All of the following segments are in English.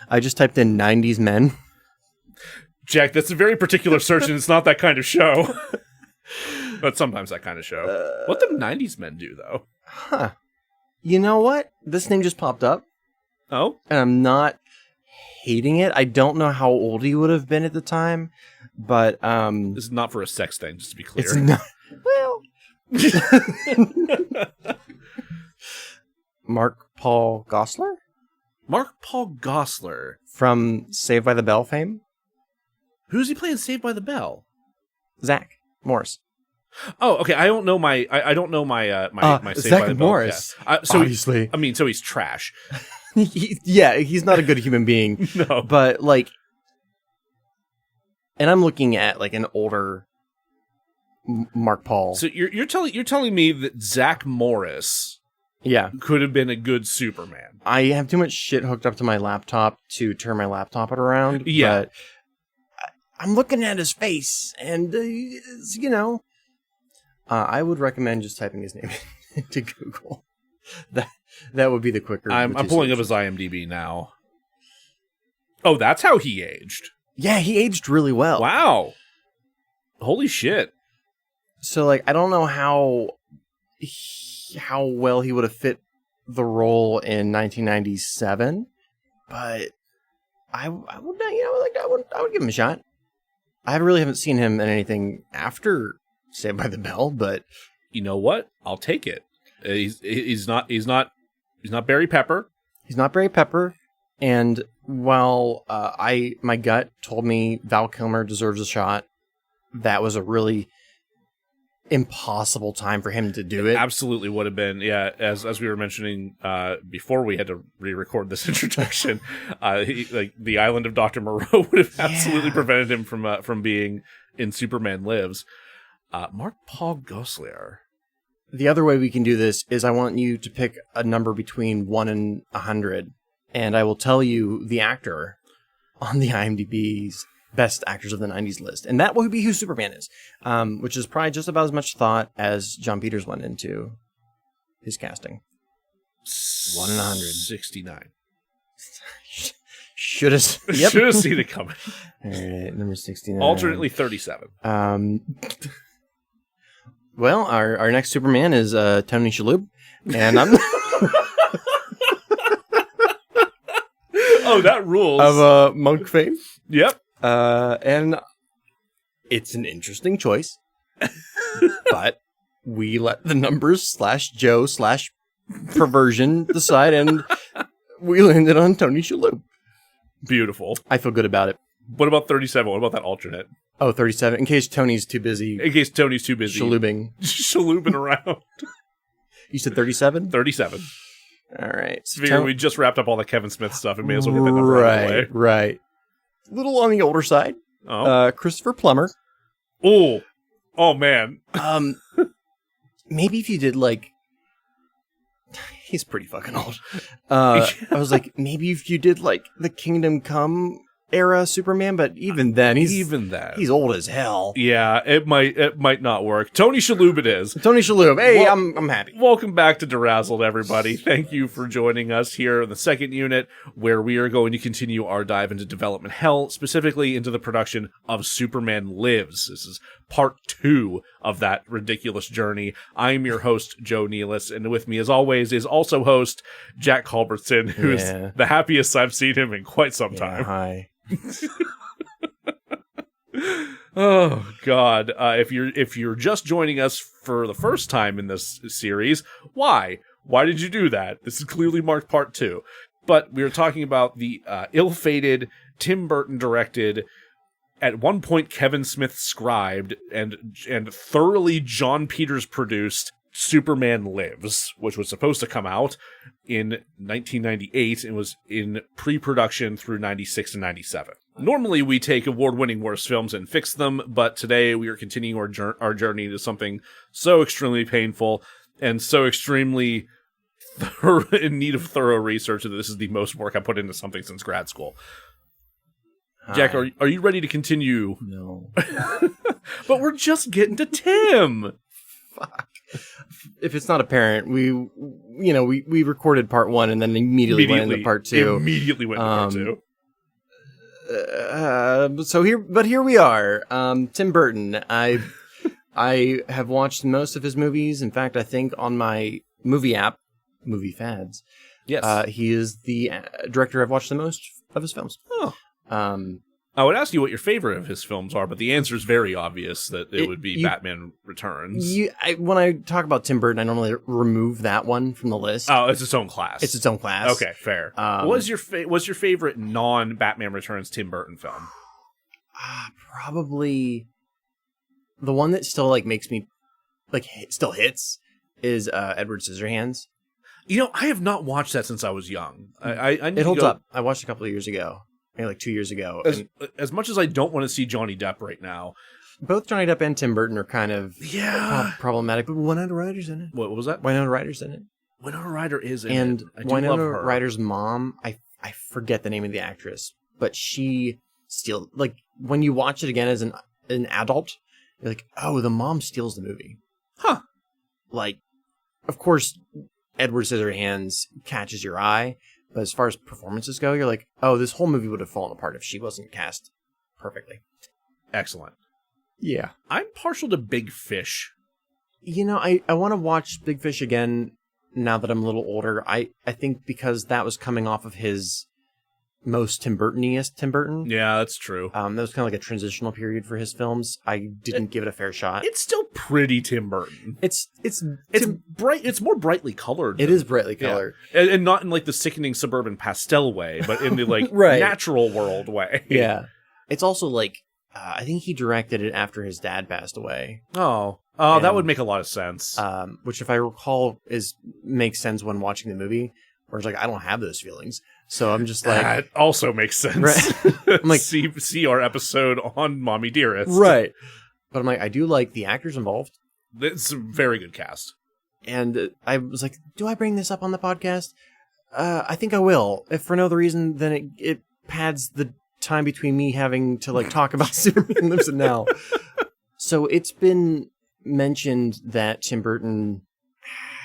I just typed in 90s men. Jack, that's a very particular search, and it's not that kind of show. But sometimes that kind of show. What the 90s men do, though? Huh. You know what? This name just popped up. Oh? And I'm not hating it. I don't know how old he would have been at the time, but... This is not for a sex thing, just to be clear. It's not... Well... Mark Paul Gosselaar? Mark Paul Gosselaar. From Saved by the Bell fame? Who's he playing Saved by the Bell? Zack Morris. Oh, okay. I don't know my Saved Zack by the Morris. Bell. So obviously. So he's trash. He's not a good human being. No. But, like... And I'm looking at, like, an older Mark Paul. So you're telling me that Zack Morris could have been a good Superman. I have too much shit hooked up to my laptop to turn my laptop around. Yeah. But I'm looking at his face, and, I would recommend just typing his name into Google. That would be the quicker. I'm pulling up his IMDb now. Oh, that's how he aged. Yeah, he aged really well. Wow. Holy shit. So, like, I don't know how well he would have fit the role in 1997, but I would give him a shot. I really haven't seen him in anything after Saved by the Bell, but you know what? I'll take it. He's not Barry Pepper. He's not Barry Pepper, and while my gut told me Val Kilmer deserves a shot, that was a really impossible time for him to do it. Absolutely would have been. Yeah, as we were mentioning before we had to re-record this introduction, the island of Dr. Moreau would have absolutely prevented him from being in Superman Lives. Mark Paul Gosselaar. The other way we can do this is I want you to pick a number between 1 and 100, and I will tell you the actor on the IMDb's Best Actors of the 90s list. And that will be who Superman is, which is probably just about as much thought as Jon Peters went into his casting. 1 in 100. 69. Should have seen it coming. All right, number 69. Alternately 37. Well, our next Superman is Tony Shaloub, and I'm oh, that rules. Of Monk fame. Yep. And it's an interesting choice, but we let the numbers /Joe /perversion decide, and we landed on Tony Shaloub. Beautiful. I feel good about it. What about 37? What about that alternate? Oh, 37. In case Tony's too busy. Shaloubing. Shaloubing around. You said 37? 37. All right. So we just wrapped up all the Kevin Smith stuff and may as well get that number out of the way. Right. A little on the older side. Oh. Christopher Plummer. Oh man. Maybe if you did like... He's pretty fucking old. I was like, maybe if you did like the Kingdom Come era Superman, but even then he's old as hell. Yeah, it might not work. Tony Shaloub it is. Tony Shaloub. Hey, I'm happy. Welcome back to DeRazzled, everybody. Thank you for joining us here in the second unit, where we are going to continue our dive into development hell, specifically into the production of Superman Lives. This is part 2 of that ridiculous journey. I'm your host, Joe Nealis, and with me, as always, is also host Jack Culbertson, who is the happiest I've seen him in quite some time. Hi. Oh God! If you're just joining us for the first time in this series, why did you do that? This is clearly marked part 2. But we were talking about the ill-fated Tim Burton directed, at one point Kevin Smith scribed, and thoroughly Jon Peters produced Superman Lives, which was supposed to come out in 1998 and was in pre-production through 96 and 97. Normally we take award-winning worst films and fix them, but today we are continuing our journey into something so extremely painful and so extremely in need of thorough research that this is the most work I put into something since grad school. Jack, are you ready to continue? No. But we're just getting to Tim. Fuck. If it's not apparent, we recorded part 1 and then immediately went into part 2. Immediately went into part 2. Here we are. Tim Burton. I have watched most of his movies. In fact, I think on my movie app, Movie Fads, Yes. he is the director I've watched the most of his films. Oh. I would ask you what your favorite of his films are, but the answer is very obvious that it would be Batman Returns. When I talk about Tim Burton, I normally remove that one from the list. Oh, it's its own class. It's its own class. Okay, fair. What was your favorite non-Batman Returns Tim Burton film? Probably the one that still like makes me still hits is Edward Scissorhands. You know, I have not watched that since I was young. It holds up. I watched it a couple of years ago. Maybe like 2 years ago. As much as I don't want to see Johnny Depp right now. Both Johnny Depp and Tim Burton are kind of problematic, but Winona Ryder's in it. What was that? Winona Ryder's in it. Winona Ryder is in it. And I do Winona love her. Ryder's mom, I forget the name of the actress, but she still, like, when you watch it again as an adult, you're like, oh, the mom steals the movie. Huh. Like, of course, Edward Scissorhands catches your eye, but as far as performances go, you're like, oh, this whole movie would have fallen apart if she wasn't cast perfectly. Excellent. Yeah. I'm partial to Big Fish. You know, I want to watch Big Fish again now that I'm a little older. I think because that was coming off of his most Tim Burton-iest Tim Burton. Yeah, that's true. That was kind of like a transitional period for his films. I didn't give it a fair shot. It's still pretty Tim Burton. It's bright. It's more brightly colored. It is brightly colored, and not in like the sickening suburban pastel way, but in the like right. natural world way. Yeah, it's also like I think he directed it after his dad passed away. Oh, that would make a lot of sense. Which, if I recall, makes sense when watching the movie. Where it's like, I don't have those feelings. So I'm just like... That also makes sense. Right? I'm like, see our episode on Mommy Dearest. Right. But I'm like, I do like the actors involved. It's a very good cast. And I was like, do I bring this up on the podcast? I think I will. If for no other reason, then it pads the time between me having to like talk about Superman Lives and Now. So it's been mentioned that Tim Burton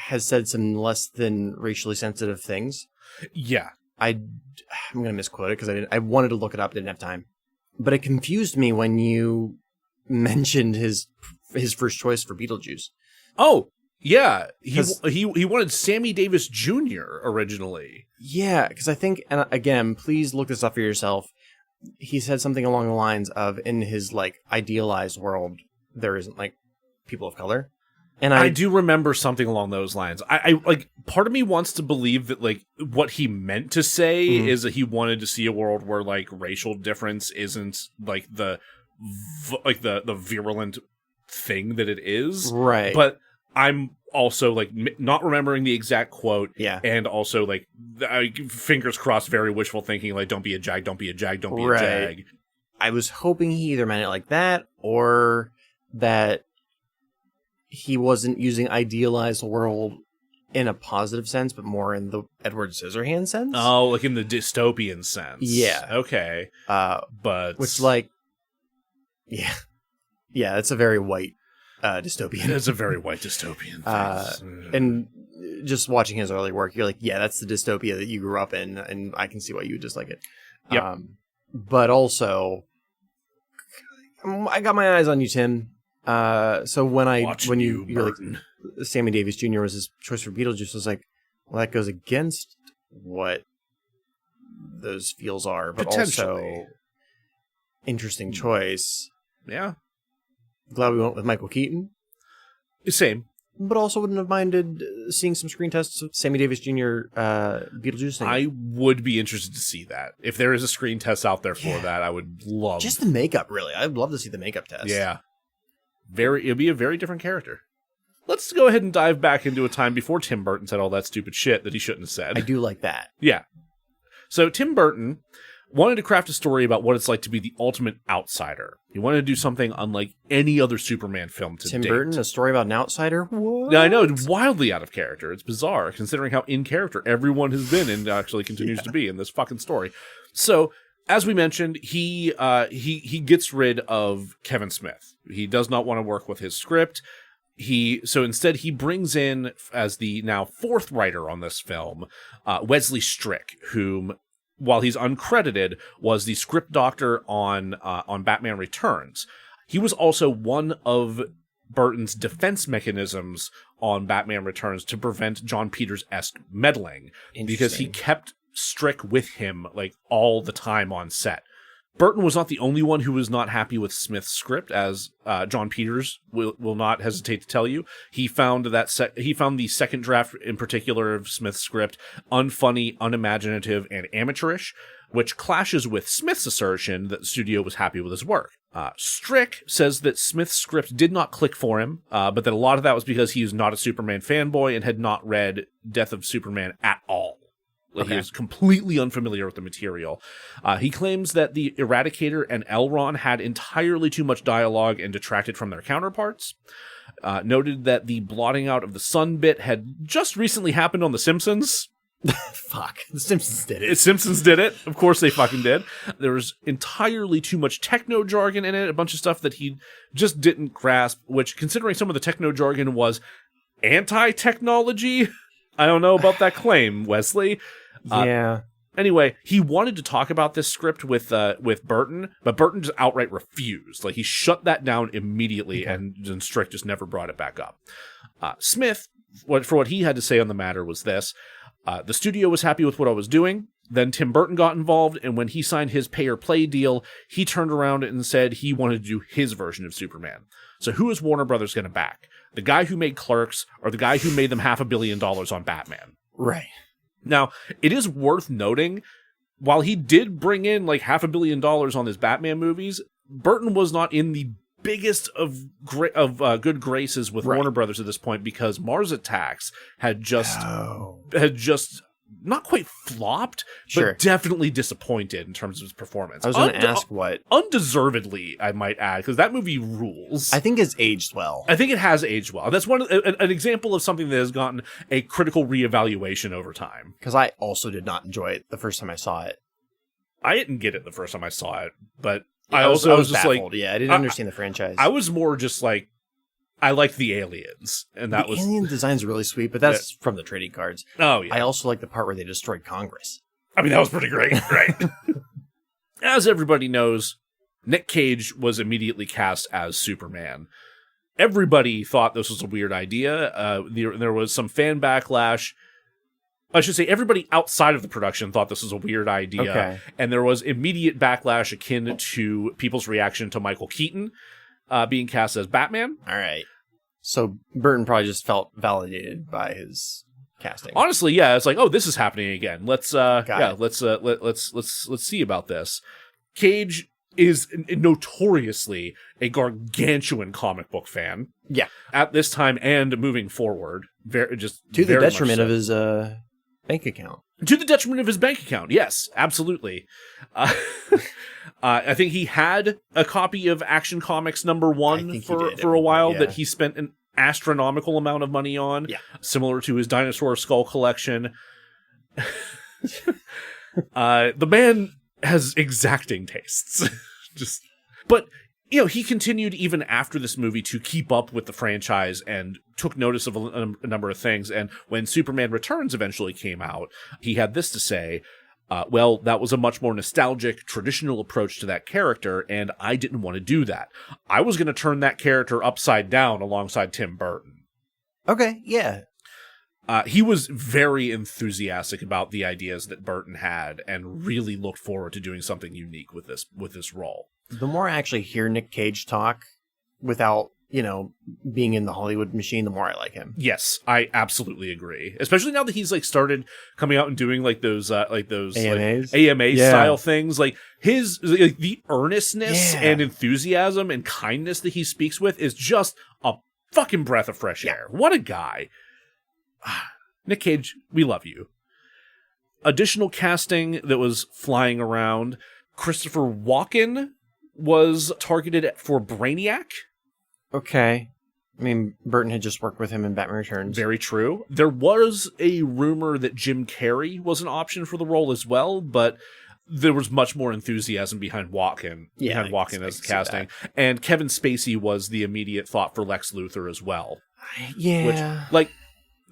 has said some less than racially sensitive things. Yeah. I'm going to misquote it because I wanted to look it up, didn't have time. But it confused me when you mentioned his first choice for Beetlejuice. Oh, yeah. He wanted Sammy Davis Jr. originally. Yeah, because I think, and again, please look this up for yourself. He said something along the lines of, in his like idealized world, there isn't like people of color. And I do remember something along those lines. I like, part of me wants to believe that like what he meant to say is that he wanted to see a world where like racial difference isn't like the virulent thing that it is. Right. But I'm also like not remembering the exact quote. Yeah. And also like fingers crossed, very wishful thinking. Like, don't be a jag, don't be a jag, don't be a jag. I was hoping he either meant it like that or that he wasn't using idealized world in a positive sense, but more in the Edward Scissorhands sense. Oh, like in the dystopian sense. Yeah. Okay. But which like, yeah, it's a very white dystopian. It's a very white dystopian thing. And just watching his early work, you're like, yeah, that's the dystopia that you grew up in, and I can see why you would dislike it. Yep. But also, I got my eyes on you, Tim. So when you're like, Sammy Davis Jr. was his choice for Beetlejuice, I was like, well, that goes against what those feels are, but also interesting choice. Yeah. Glad we went with Michael Keaton. Same. But also wouldn't have minded seeing some screen tests of Sammy Davis Jr. Beetlejuice thing. I would be interested to see that. If there is a screen test out there for that, I would love... Just the makeup, really. I'd love to see the makeup test. Yeah. It'd be a very different character. Let's go ahead and dive back into a time before Tim Burton said all that stupid shit that he shouldn't have said. I do like that. Yeah. So Tim Burton wanted to craft a story about what it's like to be the ultimate outsider. He wanted to do something unlike any other Superman film to date. Tim Burton, a story about an outsider? What? Yeah, I know, it's wildly out of character. It's bizarre, considering how in character everyone has been and actually continues to be in this fucking story. So, as we mentioned, he gets rid of Kevin Smith. He does not want to work with his script. So instead he brings in, as the now fourth writer on this film, Wesley Strick, whom while he's uncredited, was the script doctor on Batman Returns. He was also one of Burton's defense mechanisms on Batman Returns to prevent Jon Peters-esque meddling, because he kept Strick with him like all the time on set. Burton was not the only one who was not happy with Smith's script, as Jon Peters will not hesitate to tell you. He found he found the second draft in particular of Smith's script unfunny, unimaginative, and amateurish, which clashes with Smith's assertion that the studio was happy with his work. Strick says that Smith's script did not click for him, but that a lot of that was because he was not a Superman fanboy and had not read Death of Superman at all. Like, he was completely unfamiliar with the material. He claims that the Eradicator and Elron had entirely too much dialogue and detracted from their counterparts. Noted that the blotting out of the sun bit had just recently happened on The Simpsons. Fuck. The Simpsons did it. The Simpsons did it. Of course they fucking did. There was entirely too much techno jargon in it, a bunch of stuff that he just didn't grasp, which, considering some of the techno jargon was anti-technology, I don't know about that claim, Wesley. Yeah. Anyway, he wanted to talk about this script with Burton, but Burton just outright refused. Like, he shut that down immediately, and Strick just never brought it back up. Smith, for what he had to say on the matter, was this. The studio was happy with what I was doing. Then Tim Burton got involved, and when he signed his pay-or-play deal, he turned around and said he wanted to do his version of Superman. So who is Warner Brothers going to back? The guy who made Clerks, or the guy who made them $500 million on Batman? Right. Now, it is worth noting, while he did bring in like $500 million on his Batman movies, Burton was not in the biggest of good graces with Warner Brothers at this point, because Mars Attacks had just not quite flopped, but definitely disappointed in terms of its performance. I was going to ask what. Undeservedly, I might add, because that movie rules. I think it's aged well. I think it has aged well. That's an example of something that has gotten a critical reevaluation over time. Because I also did not enjoy it the first time I saw it. I didn't get it the first time I saw it, but I was just baffled. like, I didn't understand the franchise. I was more just like, I liked the aliens, and that was alien design's really sweet, but that's from the trading cards. Oh yeah, I also like the part where they destroyed Congress. I mean, that was pretty great, right? As everybody knows, Nick Cage was immediately cast as Superman. Everybody thought this was a weird idea. There was some fan backlash. I should say everybody outside of the production thought this was a weird idea, and there was immediate backlash akin to people's reaction to Michael Keaton being cast as Batman. All right. So Burton probably just felt validated by his casting. Honestly, yeah, it's like, oh, this is happening again. Let's see about this. Cage is notoriously a gargantuan comic book fan. Yeah. At this time and moving forward, to the detriment of his bank account. To the detriment of his bank account, yes, absolutely. I think he had a copy of Action Comics #1 for a while that he spent an astronomical amount of money on, similar to his Dinosaur Skull collection. The man has exacting tastes. But he continued even after this movie to keep up with the franchise and took notice of a number of things. And when Superman Returns eventually came out, he had this to say. Well, that was a much more nostalgic, traditional approach to that character, and I didn't want to do that. I was going to turn that character upside down alongside Tim Burton. Okay, yeah. He was very enthusiastic about the ideas that Burton had, and really looked forward to doing something unique with this role. The more I actually hear Nick Cage talk without being in the Hollywood machine, the more I like him. Yes, I absolutely agree. Especially now that he's started coming out and doing those AMAs, AMA style things. Like his the earnestness and enthusiasm and kindness that he speaks with is just a fucking breath of fresh air. What a guy. Nick Cage, we love you. Additional casting that was flying around. Christopher Walken was targeted for Brainiac. Okay. I mean, Burton had just worked with him in Batman Returns. Very true. There was a rumor that Jim Carrey was an option for the role as well, but there was much more enthusiasm behind Walken. As casting. And Kevin Spacey was the immediate thought for Lex Luthor as well. Yeah. Which,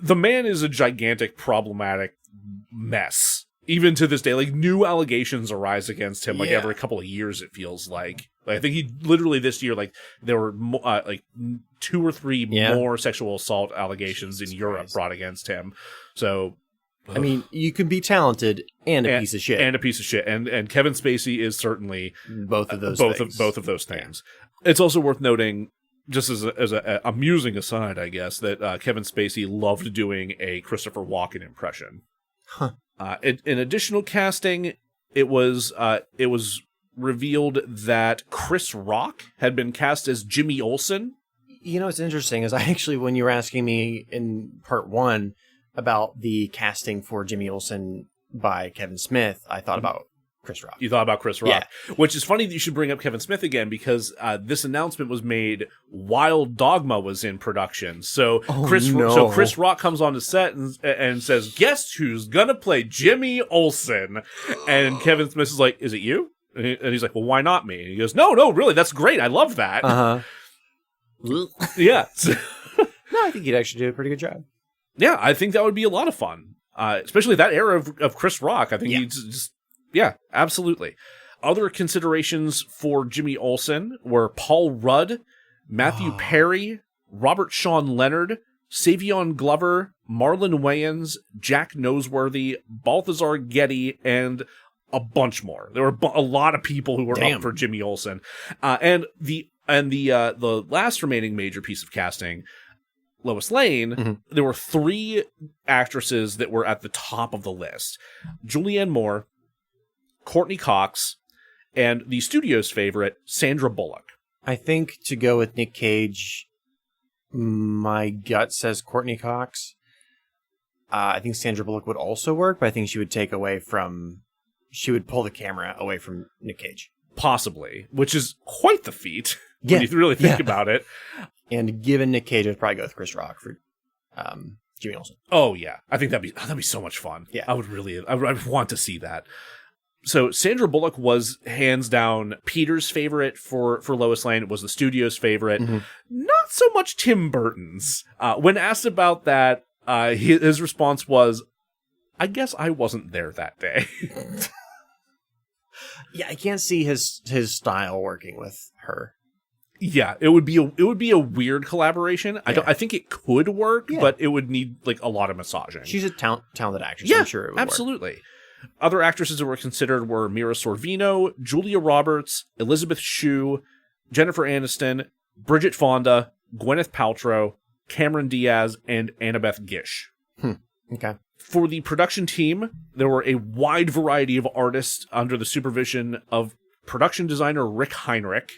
the man is a gigantic, problematic mess even to this day, like new allegations arise against him like every couple of years. It feels like I think he literally this year like there were like 2 or 3 more sexual assault allegations in Europe brought against him. So. I mean, you can be talented and a piece of shit. And a piece of shit. And Kevin Spacey is certainly both of those things. Both of those things. Yeah. It's also worth noting, just as a amusing aside, I guess, that Kevin Spacey loved doing a Christopher Walken impression. Huh. In additional casting, it was revealed that Chris Rock had been cast as Jimmy Olsen. You know what's interesting is I actually, when you were asking me in part 1 about the casting for Jimmy Olsen by Kevin Smith, I thought about Chris Rock. You thought about Chris Rock, which is funny that you should bring up Kevin Smith again, because this announcement was made while Dogma was in production. So Chris Rock comes on the set and says, "Guess who's gonna play Jimmy Olsen?" And Kevin Smith is like, "Is it you?" And he's like, "Well, why not me?" And he goes, "No, really, that's great. I love that." Yeah. No, I think he'd actually do a pretty good job. Yeah, I think that would be a lot of fun, especially that era of Chris Rock. I think he'd just, absolutely. Other considerations for Jimmy Olsen were Paul Rudd, Matthew Perry, Robert Sean Leonard, Savion Glover, Marlon Wayans, Jack Noseworthy, Balthazar Getty, and a bunch more. There were a lot of people who were up for Jimmy Olsen, and the last remaining major piece of casting, Lois Lane, there were 3 actresses that were at the top of the list. Julianne Moore, Courtney Cox, and the studio's favorite, Sandra Bullock. I think to go with Nick Cage, my gut says Courtney Cox. I think Sandra Bullock would also work, but I think she would pull the camera away from Nick Cage. Possibly, which is quite the feat when you really think about it. And given Nick Cage, I'd probably go with Chris Rock for Jimmy Olsen. Oh yeah, I think that'd be so much fun. Yeah, I would want to see that. So Sandra Bullock was hands down Peter's favorite for Lois Lane. It was the studio's favorite. Not so much Tim Burton's. When asked about that, his response was, "I guess I wasn't there that day." Yeah, I can't see his style working with her. Yeah, it would be a weird collaboration. Yeah. I think it could work, but it would need like a lot of massaging. She's a talented actress. Yeah, I'm sure it would absolutely. Work. Other actresses that were considered were Mira Sorvino, Julia Roberts, Elizabeth Shue, Jennifer Aniston, Bridget Fonda, Gwyneth Paltrow, Cameron Diaz, and Annabeth Gish. Okay. For the production team, there were a wide variety of artists under the supervision of production designer Rick Heinrich,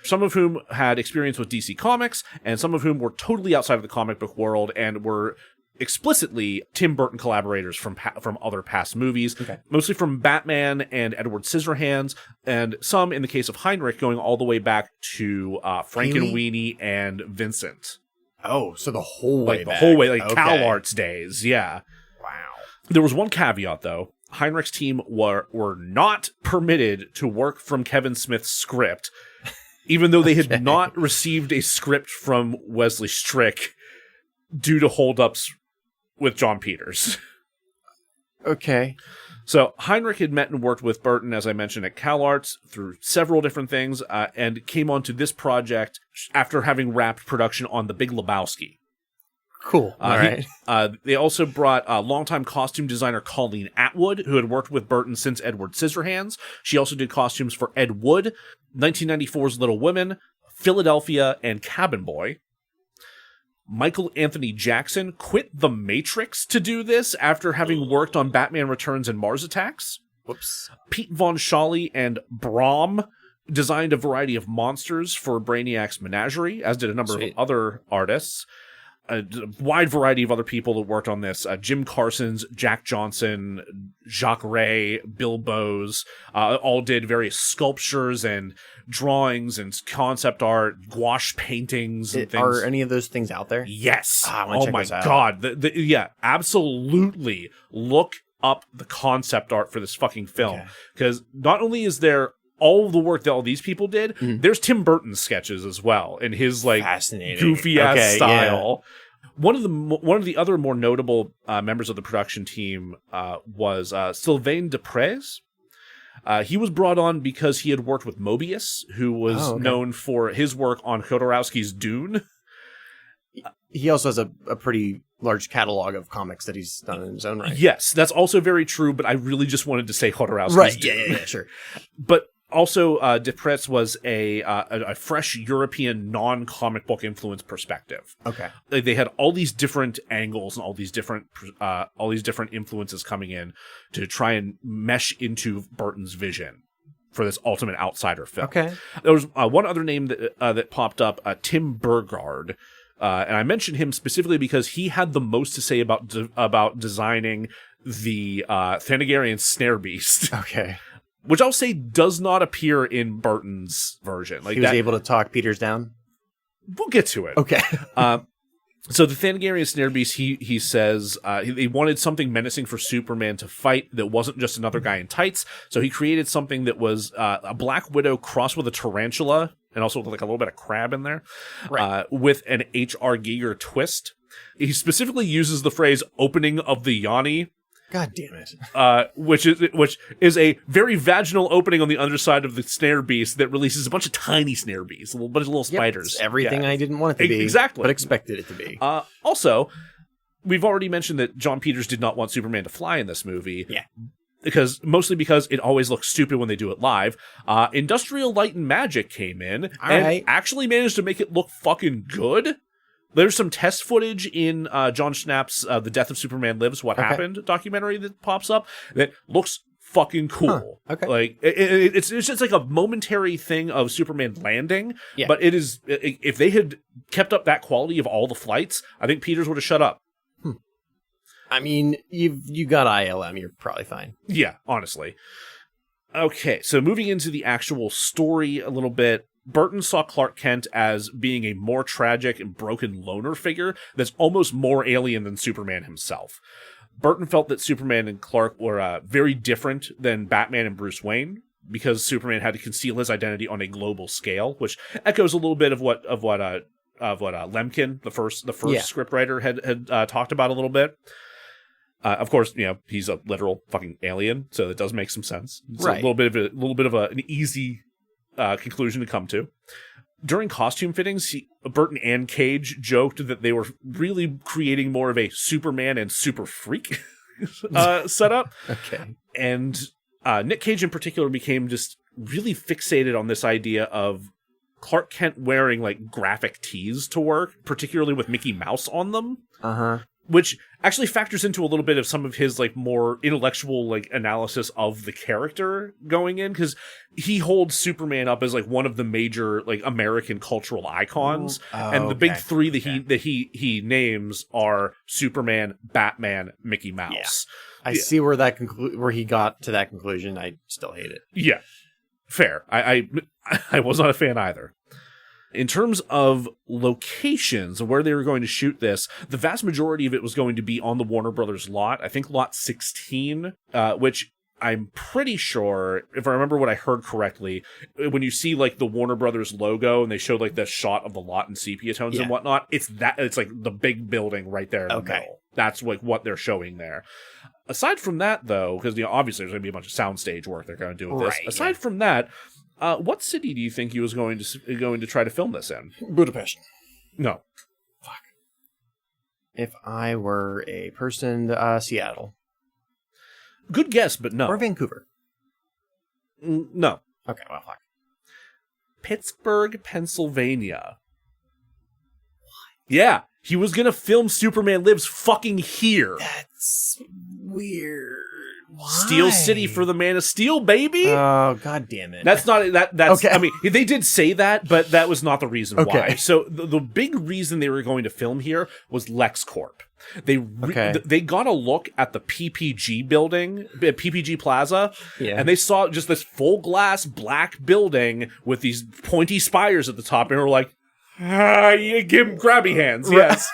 some of whom had experience with DC Comics, and some of whom were totally outside of the comic book world and were explicitly Tim Burton collaborators from other past movies, mostly from Batman and Edward Scissorhands, and some, in the case of Heinrich, going all the way back to Frankenweenie and Vincent. Oh, so the whole way back. The whole way, Cal Arts days, yeah. Wow. There was one caveat, though. Heinrich's team were not permitted to work from Kevin Smith's script, even though they had not received a script from Wesley Strick due to holdups with Jon Peters. Okay. So Heinrich had met and worked with Burton, as I mentioned, at CalArts through several different things, and came onto this project after having wrapped production on The Big Lebowski. Cool. All right. They also brought longtime costume designer Colleen Atwood, who had worked with Burton since Edward Scissorhands. She also did costumes for Ed Wood, 1994's Little Women, Philadelphia, and Cabin Boy. Michael Anthony Jackson quit The Matrix to do this after having worked on Batman Returns and Mars Attacks. Whoops. Pete Von Schally and Brom designed a variety of monsters for Brainiac's Menagerie, as did a number of other artists. A wide variety of other people that worked on this. Jim Carson's, Jack Johnson, Jacques Ray, Bill Bowes, all did various sculptures and drawings and concept art, gouache paintings and things. Are any of those things out there? Yes. Oh my God. Yeah, absolutely. Look up the concept art for this fucking film. Because not only is there all the work that all these people did, there's Tim Burton's sketches as well in his like goofy ass style. One of the other more notable members of the production team was Sylvain Desprez. He was brought on because he had worked with Mobius, who was known for his work on Jodorowsky's Dune. He also has a pretty large catalog of comics that he's done in his own right. Yes, that's also very true, but I really just wanted to say Jodorowsky's Dune. Yeah, sure. But also, Desprez was a fresh European non-comic book influence perspective. Okay, they had all these different angles and all these different influences coming in to try and mesh into Burton's vision for this ultimate outsider film. Okay, there was one other name that popped up, Tim Burton. And I mentioned him specifically because he had the most to say about designing the Thanagarian snare beast. Okay. Which I'll say does not appear in Burton's version. He was able to talk Peters down? We'll get to it. Okay. So the Thanagarian snare beast, he says he wanted something menacing for Superman to fight that wasn't just another guy in tights. So he created something that was a Black Widow crossed with a tarantula and also with like a little bit of crab in there, right. With an H.R. Giger twist. He specifically uses the phrase "opening of the yoni." God damn it! Which is a very vaginal opening on the underside of the snare beast that releases a bunch of tiny snare beasts, a bunch of little spiders. It's everything I didn't want it to be, exactly, but expected it to be. Also, we've already mentioned that Jon Peters did not want Superman to fly in this movie. Yeah. Mostly because it always looks stupid when they do it live. Industrial Light and Magic came in actually managed to make it look fucking good. There's some test footage in John Schnapp's The Death of Superman Lives, What Happened documentary that pops up that looks fucking cool. Huh. Okay. Like it's just like a momentary thing of Superman landing, but it is, if they had kept up that quality of all the flights, I think Peters would have shut up. I mean, you got ILM, you're probably fine. Yeah, honestly. Okay, so moving into the actual story a little bit, Burton saw Clark Kent as being a more tragic and broken loner figure that's almost more alien than Superman himself. Burton felt that Superman and Clark were very different than Batman and Bruce Wayne because Superman had to conceal his identity on a global scale, which echoes a little bit of what Lemkin, the first scriptwriter, had talked about a little bit. Of course, he's a literal fucking alien, so it does make some sense. It's a little bit of an easy conclusion to come to. During costume fittings, Burton and Cage joked that they were really creating more of a Superman and Super Freak setup. Okay. And Nick Cage in particular became just really fixated on this idea of Clark Kent wearing like graphic tees to work, particularly with Mickey Mouse on them. Uh-huh. Which actually factors into a little bit of some of his like more intellectual like analysis of the character going in, because he holds Superman up as like one of the major like American cultural icons, and the big three that he names are Superman, Batman, Mickey Mouse. Yeah. I see where that where he got to that conclusion. I still hate it. Yeah, fair. I was not a fan either. In terms of locations, where they were going to shoot this, the vast majority of it was going to be on the Warner Brothers lot. I think lot 16, which I'm pretty sure, if I remember what I heard correctly, when you see like the Warner Brothers logo and they showed like the shot of the lot in sepia tones and whatnot, it's like the big building right there in the middle. That's like what they're showing there. Aside from that, though, because obviously there's going to be a bunch of soundstage work they're going to do with this. Aside from that, what city do you think he was going to try to film this in? Budapest. No. Fuck. If I were a person, Seattle. Good guess, but no. Or Vancouver. No. Okay, well, fuck. Pittsburgh, Pennsylvania. What? Yeah, he was going to film Superman Lives fucking here. That's weird. Why? Steel City for the Man of Steel, baby. Oh, god damn it. That's not that's okay. I mean, they did say that, but that was not the reason why. So the big reason they were going to film here was LexCorp. They got a look at the PPG building, PPG Plaza, and they saw just this full glass black building with these pointy spires at the top, and were like, give him grabby hands. Yes.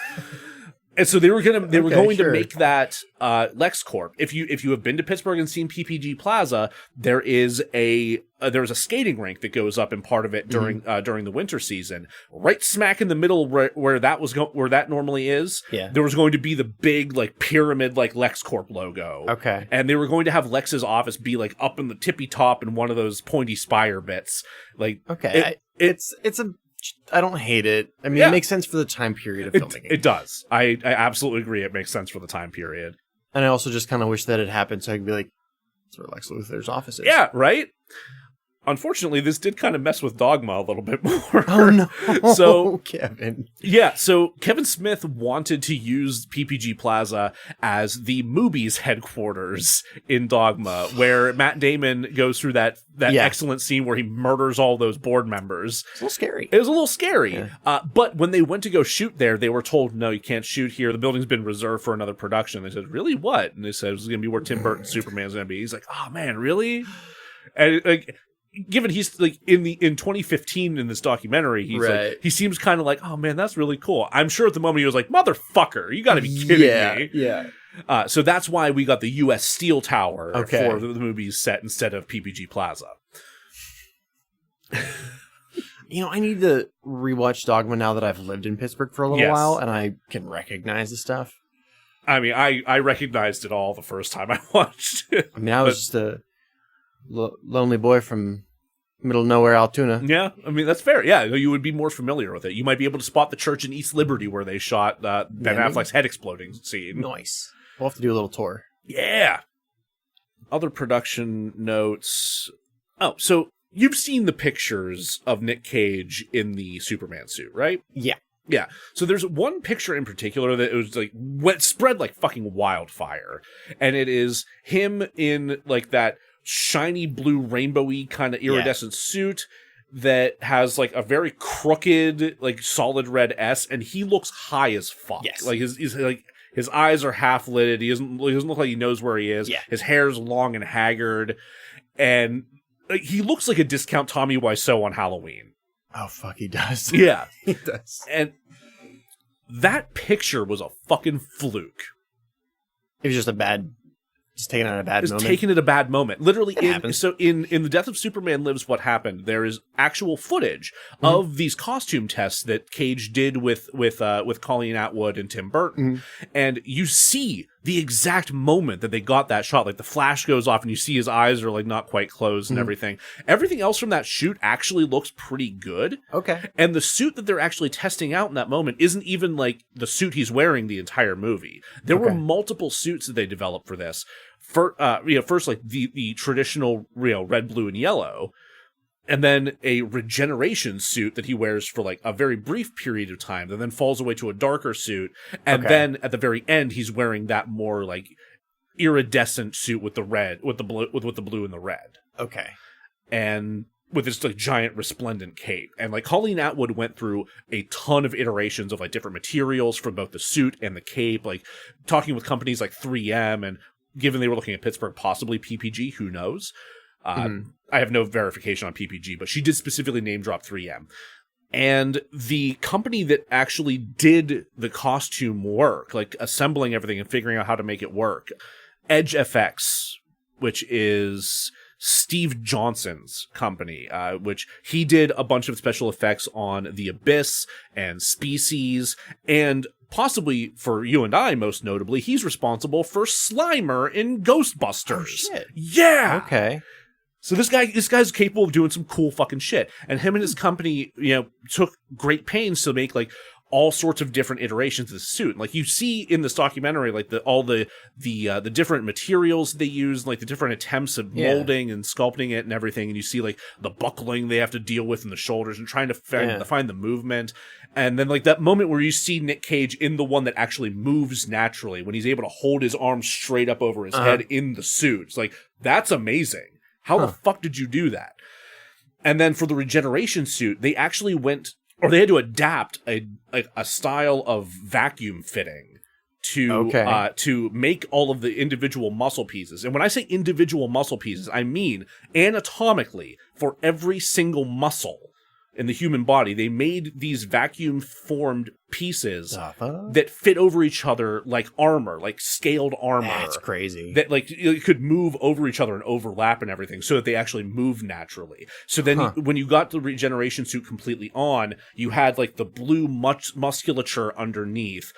And so they were going to sure. make that LexCorp. If you have been to Pittsburgh and seen PPG Plaza, there is there's a skating rink that goes up in part of it during the winter season. Right smack in the middle where that normally is. Yeah. There was going to be the big like pyramid like LexCorp logo. Okay. And they were going to have Lex's office be like up in the tippy top in one of those pointy spire bits. Like okay, I don't hate it. I mean, it makes sense for the time period of filming. It does. I absolutely agree. It makes sense for the time period. And I also just kind of wish that it happened so I could be like, that's where Lex Luthor's office is. Yeah, right? Unfortunately, this did kind of mess with Dogma a little bit more. Oh, no. So, Kevin. Yeah, so Kevin Smith wanted to use PPG Plaza as the Moobies headquarters in Dogma, where Matt Damon goes through that excellent scene where he murders all those board members. It's a little scary. It was a little scary. Yeah. But when they went to go shoot there, they were told, no, you can't shoot here. The building's been reserved for another production. They said, really, what? And they said, it was going to be where Tim Burton's Superman's going to be. He's like, oh, man, really? And like... Given he's like in 2015 in this documentary, he's like, he seems kind of like, oh man, that's really cool. I'm sure at the moment he was like, motherfucker, you got to be kidding me. Yeah. So that's why we got the U.S. Steel Tower for the movie's set instead of PPG Plaza. I need to rewatch Dogma now that I've lived in Pittsburgh for a little while and I can recognize the stuff. I mean, I recognized it all the first time I watched it. I mean, I was just a lonely boy from middle of nowhere, Altoona. Yeah, I mean, that's fair. Yeah, you would be more familiar with it. You might be able to spot the church in East Liberty where they shot Ben Affleck's head exploding scene. Nice. We'll have to do a little tour. Yeah. Other production notes. Oh, so you've seen the pictures of Nick Cage in the Superman suit, right? Yeah. Yeah. So there's one picture in particular that it was like spread like fucking wildfire. And it is him in like that shiny blue rainbowy kind of iridescent suit that has like a very crooked like solid red S, and he looks high as fuck. Yes. Like his eyes are half lidded. He doesn't look like he knows where he is. Yeah. His hair's long and haggard, and like, he looks like a discount Tommy Wiseau on Halloween. Oh fuck, he does. Yeah. He does. And that picture was a fucking fluke. It was just taken at a bad moment. Taken at a bad moment. Literally, in The Death of Superman Lives What Happened, there is actual footage of these costume tests that Cage did with Colleen Atwood and Tim Burton, and you see the exact moment that they got that shot. Like the flash goes off, and you see his eyes are like not quite closed and everything. Everything else from that shoot actually looks pretty good. Okay. And the suit that they're actually testing out in that moment isn't even like the suit he's wearing the entire movie. There were multiple suits that they developed for this. First like the traditional red, blue, and yellow, and then a regeneration suit that he wears for like a very brief period of time, and then falls away to a darker suit, and then at the very end he's wearing that more like iridescent suit with the red, with the blue and the red. Okay. And with this like giant resplendent cape. And like Colleen Atwood went through a ton of iterations of like different materials for both the suit and the cape, like talking with companies like 3M, and given they were looking at Pittsburgh, possibly PPG, who knows? I have no verification on PPG, but she did specifically name drop 3M. And the company that actually did the costume work, like assembling everything and figuring out how to make it work, Edge FX, which is Steve Johnson's company, which he did a bunch of special effects on The Abyss and Species, and possibly for you and I, most notably, he's responsible for Slimer in Ghostbusters. Oh, shit. Yeah. Okay. So this guy's capable of doing some cool fucking shit. And him and his company, took great pains to make like all sorts of different iterations of the suit. Like you see in this documentary, like all the different materials they use, like the different attempts of molding and sculpting it and everything. And you see like the buckling they have to deal with in the shoulders and trying to find the movement. And then like that moment where you see Nick Cage in the one that actually moves naturally, when he's able to hold his arms straight up over his head in the suit. It's like, that's amazing. How the fuck did you do that? And then for the regeneration suit, they actually they had to adapt a style of vacuum fitting to make all of the individual muscle pieces. And when I say individual muscle pieces, I mean anatomically, for every single muscle in the human body. They made these vacuum-formed pieces Fuck? that fit over each other like armor, like scaled armor. That's crazy. That like it could move over each other and overlap and everything, so that they actually move naturally. So then, when you got the regeneration suit completely on, you had like the blue musculature underneath.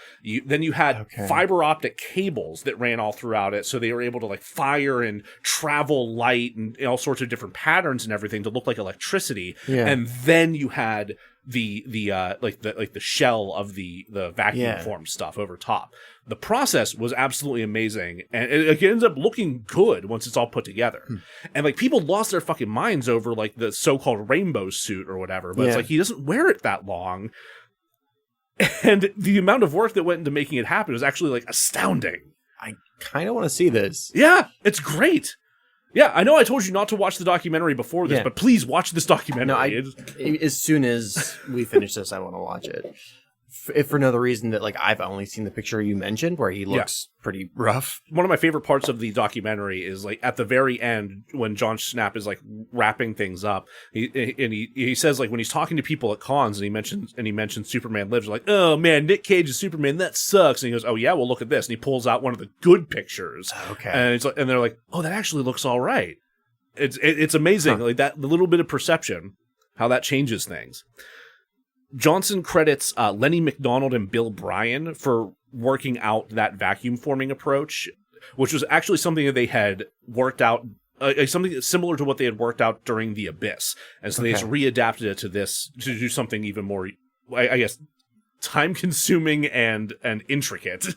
Then you had fiber optic cables that ran all throughout it, so they were able to like fire and travel light and all sorts of different patterns and everything to look like electricity. Yeah. And then you had the shell of the vacuum form stuff over top. The process was absolutely amazing, and it ends up looking good once it's all put together. And like people lost their fucking minds over like the so-called rainbow suit or whatever, but it's like he doesn't wear it that long. And the amount of work that went into making it happen was actually like astounding. I kind of want to see this. Yeah, it's great. Yeah, I know I told you not to watch the documentary before this, but please watch this documentary. No, as soon as we finish this, I want to watch it. If for no other reason that like I've only seen the picture you mentioned where he looks pretty rough. One of my favorite parts of the documentary is like at the very end when Jon Schnapp is like wrapping things up. He says like when he's talking to people at cons and he mentions Superman Lives, like, oh man, Nick Cage is Superman, that sucks. And he goes, oh yeah, well look at this, and he pulls out one of the good pictures. Okay, and it's like, and they're like, oh, that actually looks all right. It's amazing, like that the little bit of perception, how that changes things. Johnson credits Lenny McDonald and Bill Bryan for working out that vacuum forming approach, which was actually something that they had worked out, something similar to what they had worked out during The Abyss. And so they just readapted it to this to do something even more, I guess, time-consuming and intricate.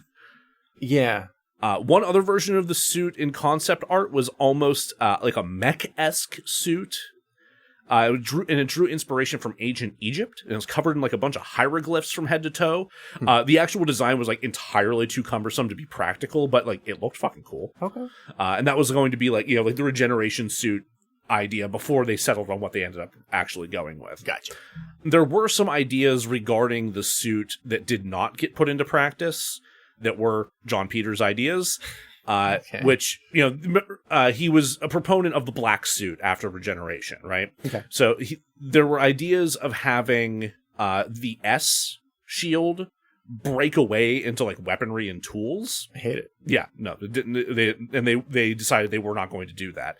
Yeah. One other version of the suit in concept art was almost like a mech-esque suit. It drew inspiration from ancient Egypt, and it was covered in like a bunch of hieroglyphs from head to toe. The actual design was like entirely too cumbersome to be practical, but like it looked fucking cool. Okay. And that was going to be like, like the regeneration suit idea before they settled on what they ended up actually going with. Gotcha. There were some ideas regarding the suit that did not get put into practice that were Jon Peters' ideas. Which, he was a proponent of the black suit after regeneration, right? Okay. So there were ideas of having the S shield break away into like weaponry and tools. I hate it. Yeah, no, it didn't. They decided they were not going to do that.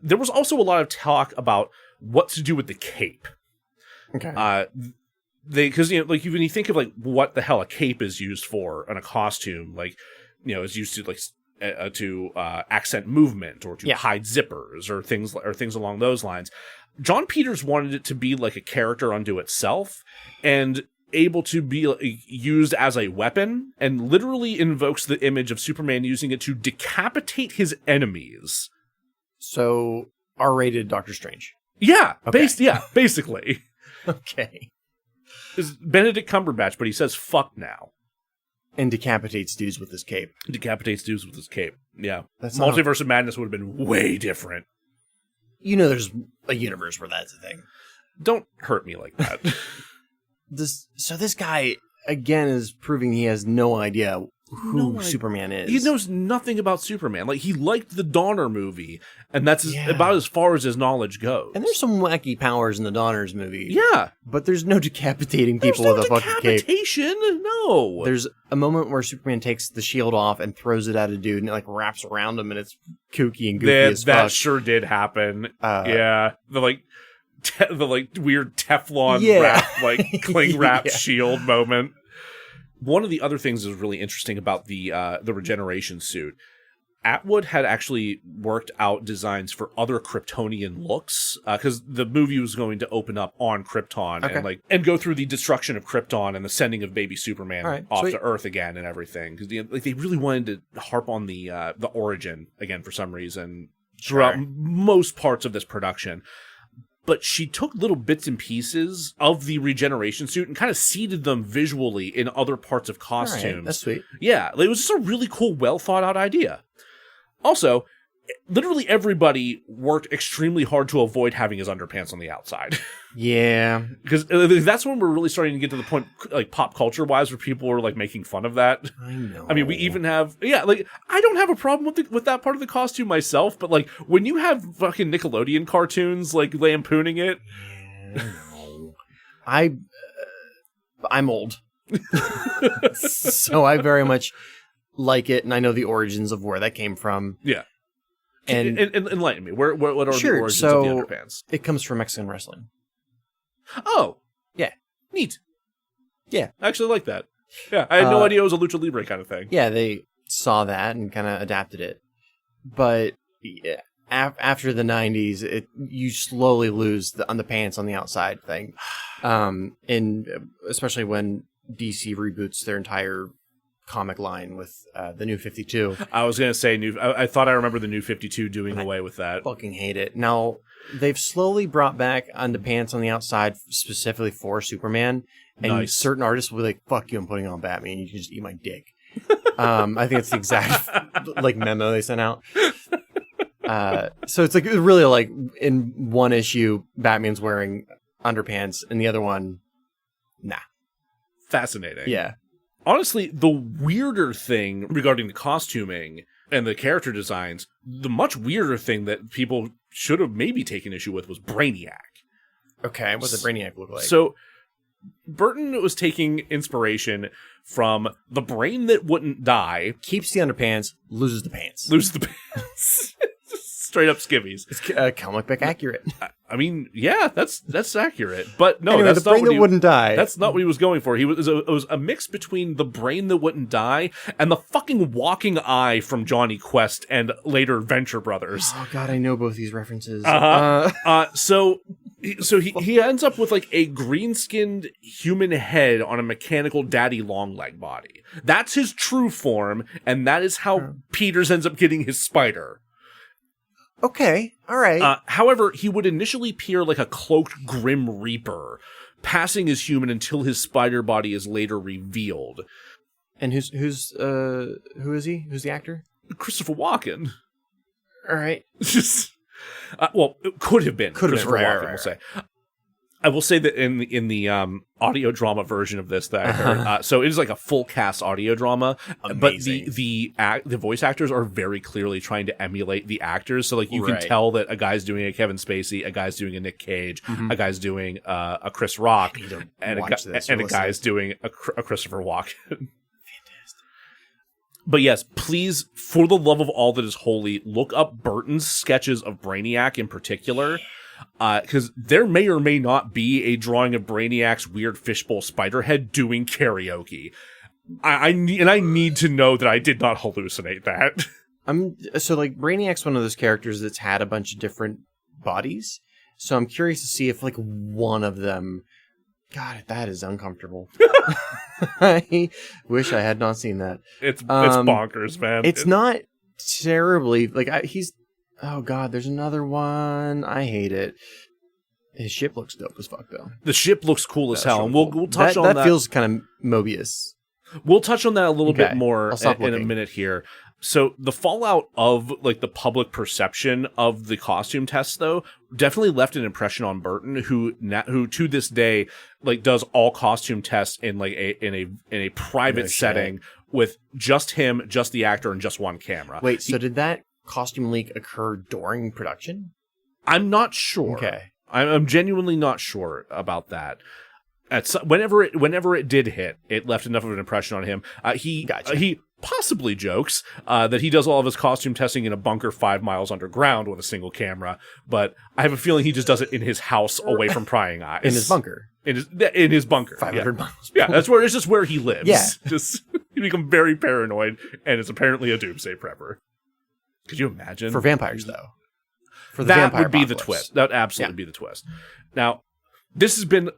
There was also a lot of talk about what to do with the cape. Okay. Because like when you think of like what the hell a cape is used for in a costume, like it's used to like to accent movement or to hide zippers or things along those lines. Jon Peters wanted it to be like a character unto itself and able to be used as a weapon, and literally invokes the image of Superman using it to decapitate his enemies. So R-rated Doctor Strange. Yeah, basically. Okay. It's Benedict Cumberbatch, but he says fuck now. And decapitates dudes with his cape. Yeah. That's Multiverse of Madness would have been way different. There's a universe where that's a thing. Don't hurt me like that. This guy, again, is proving he has no idea who Superman is. He knows nothing about Superman. Like, he liked the Donner movie, and that's about as far as his knowledge goes. And there's some wacky powers in the Donner's movie. Yeah. But there's no decapitating people with a fucking cape. Decapitation? No. There's a moment where Superman takes the shield off and throws it at a dude, and it like wraps around him, and it's kooky and goofy as fuck. That sure did happen. Yeah. The weird Teflon wrap, cling wrap shield moment. One of the other things that was really interesting about the regeneration suit, Atwood had actually worked out designs for other Kryptonian looks, because the movie was going to open up on Krypton and go through the destruction of Krypton and the sending of baby Superman off to Earth again and everything. Because they really wanted to harp on the origin again for some reason throughout most parts of this production. But she took little bits and pieces of the regeneration suit and kind of seeded them visually in other parts of costumes. All right, that's sweet. Yeah, it was just a really cool, well thought out idea. Also, literally everybody worked extremely hard to avoid having his underpants on the outside. Yeah. Because that's when we're really starting to get to the point, like pop culture wise, where people are like making fun of that. I know. I mean, we even have, I don't have a problem with that part of the costume myself, but like when you have fucking Nickelodeon cartoons like lampooning it. Yeah, I know. I'm old. So I very much like it, and I know the origins of where that came from. Yeah. And enlighten me. What are the origins so of the underpants? It comes from Mexican wrestling. Oh. Yeah. Neat. Yeah. I actually like that. Yeah, I had no idea it was a Lucha Libre kind of thing. Yeah, they saw that and kind of adapted it. But yeah, after the 90s, you slowly lose the on the pants on the outside thing. And especially when DC reboots their entire comic line with the New 52. I was going to say, I thought I remember the New 52 doing away with that. Fucking hate it. Now, they've slowly brought back underpants on the outside specifically for Superman. And Nice. Certain artists will be like, fuck you, I'm putting on Batman. You can just eat my dick. I think it's the exact memo they sent out. So it's really like in one issue, Batman's wearing underpants, and the other one, nah. Fascinating. Yeah. Honestly, the weirder thing regarding the costuming and the character designs, the much weirder thing that people should have maybe taken issue with was Brainiac. Okay, what does Brainiac look like? So, Burton was taking inspiration from the brain that wouldn't die. Keeps the underpants, loses the pants. Loses the pants. Straight up skivvies. It's comic book accurate. I mean, yeah, that's accurate. But no, anyway, that's the not brain what that wouldn't die. That's not what he was going for. It was a mix between the brain that wouldn't die and the fucking walking eye from Johnny Quest and later Venture Brothers. Oh god, I know both these references. So he ends up with like a green-skinned human head on a mechanical daddy long-leg body. That's his true form, and that is how Peters ends up getting his spider. Okay, all right. However, he would initially appear like a cloaked Grim Reaper, passing as human until his spider body is later revealed. And who is he? Who's the actor? Christopher Walken. All right. Well, it could have been Christopher Walken. Right. We'll say. I will say that in the audio drama version of this that I heard, so it is like a full cast audio drama. Amazing. But the voice actors are very clearly trying to emulate the actors. So like you can tell that a guy's doing a Kevin Spacey, a guy's doing a Nick Cage, a guy's doing a Chris Rock, and a guy's doing a Christopher Walken. Fantastic. But yes, please, for the love of all that is holy, look up Burton's sketches of Brainiac in particular. Because there may or may not be a drawing of Brainiac's weird fishbowl spider head doing karaoke. I need to know that I did not hallucinate that. So Brainiac's one of those characters that's had a bunch of different bodies. So I'm curious to see if one of them. God, that is uncomfortable. I wish I had not seen that. It's bonkers, man. It's not terribly he's. Oh god, there's another one. I hate it. His ship looks dope as fuck though. The ship looks cool as hell, and we'll touch on that. That feels kind of Mobius. We'll touch on that a little bit more in a minute here. So the fallout of the public perception of the costume tests though definitely left an impression on Burton, who to this day does all costume tests in a private setting with just him, just the actor, and just one camera. Wait, so did that costume leak occur during production? I'm not sure. Okay, I'm genuinely not sure about that. Whenever it did hit, it left enough of an impression on him. He possibly jokes that he does all of his costume testing in a bunker 5 miles underground with a single camera, but I have a feeling he just does it in his house away from prying eyes. In his bunker. In his bunker. 500 miles. Yeah, it's just where he lives. Yeah. Just you become very paranoid, and is apparently a doomsday prepper. Could you imagine? For vampires, though. For the that vampire would be apocalypse. the twist. That would absolutely be the twist. Now, this has been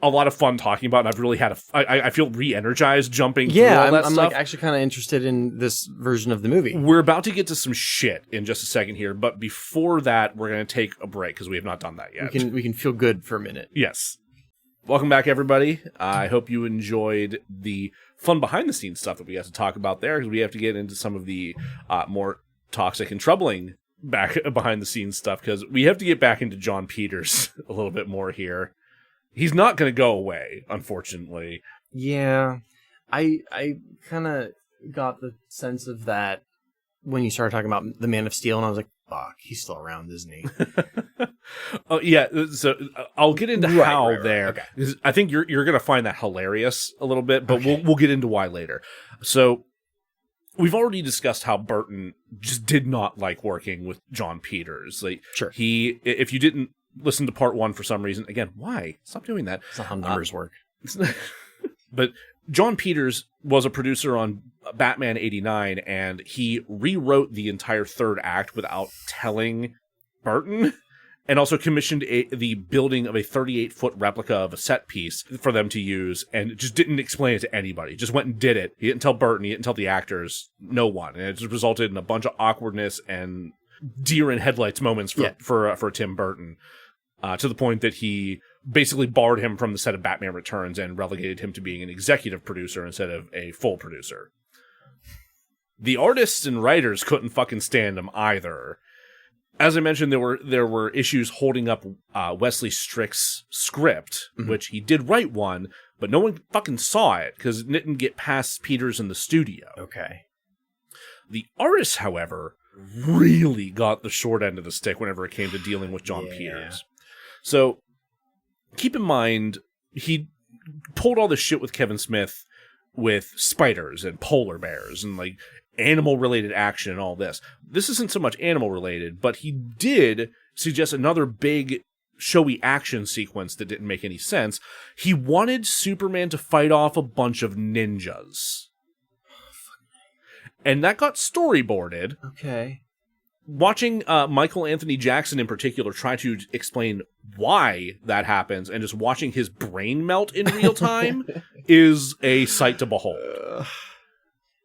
a lot of fun talking about, and I've really had I feel re-energized jumping through all that I'm stuff. actually kind of interested in this version of the movie. We're about to get to some shit in just a second here, but before that, we're going to take a break because we have not done that yet. We can feel good for a minute. Yes. Welcome back, everybody. I hope you enjoyed the fun behind-the-scenes stuff that we have to talk about there, because we have to get into some of the more toxic and troubling back behind the scenes stuff, because we have to get back into Jon Peters a little bit more here. He's not going to go away, unfortunately. Yeah. I kind of got the sense of that when you started talking about the Man of Steel, and I was like, fuck, he's still around, isn't he? Oh yeah, so I'll get into how right, there. okay. 'Cause I think you're gonna find that hilarious a little bit, but we'll get into why later. So we've already discussed how Burton just did not like working with Jon Peters. Like, Sure. If you didn't listen to part 1 for some reason, again, why? Stop doing that. That's not how numbers work. But Jon Peters was a producer on Batman 89, and he rewrote the entire third act without telling Burton, and also commissioned the building of a 38-foot replica of a set piece for them to use, and just didn't explain it to anybody. Just went and did it. He didn't tell Burton, he didn't tell the actors, no one. And it just resulted in a bunch of awkwardness and deer in headlights moments for Tim Burton, to the point that he basically barred him from the set of Batman Returns and relegated him to being an executive producer instead of a full producer. The artists and writers couldn't fucking stand him either. As I mentioned, there were issues holding up Wesley Strick's script, which he did write one, but no one fucking saw it because it didn't get past Peters in the studio. Okay. The artists, however, really got the short end of the stick whenever it came to dealing with Jon Peters. So keep in mind, he pulled all this shit with Kevin Smith with spiders and polar bears and like animal-related action and all this. This isn't so much animal-related, but he did suggest another big showy action sequence that didn't make any sense. He wanted Superman to fight off a bunch of ninjas. And that got storyboarded. Okay. Watching Michael Anthony Jackson in particular try to explain why that happens and just watching his brain melt in real time is a sight to behold.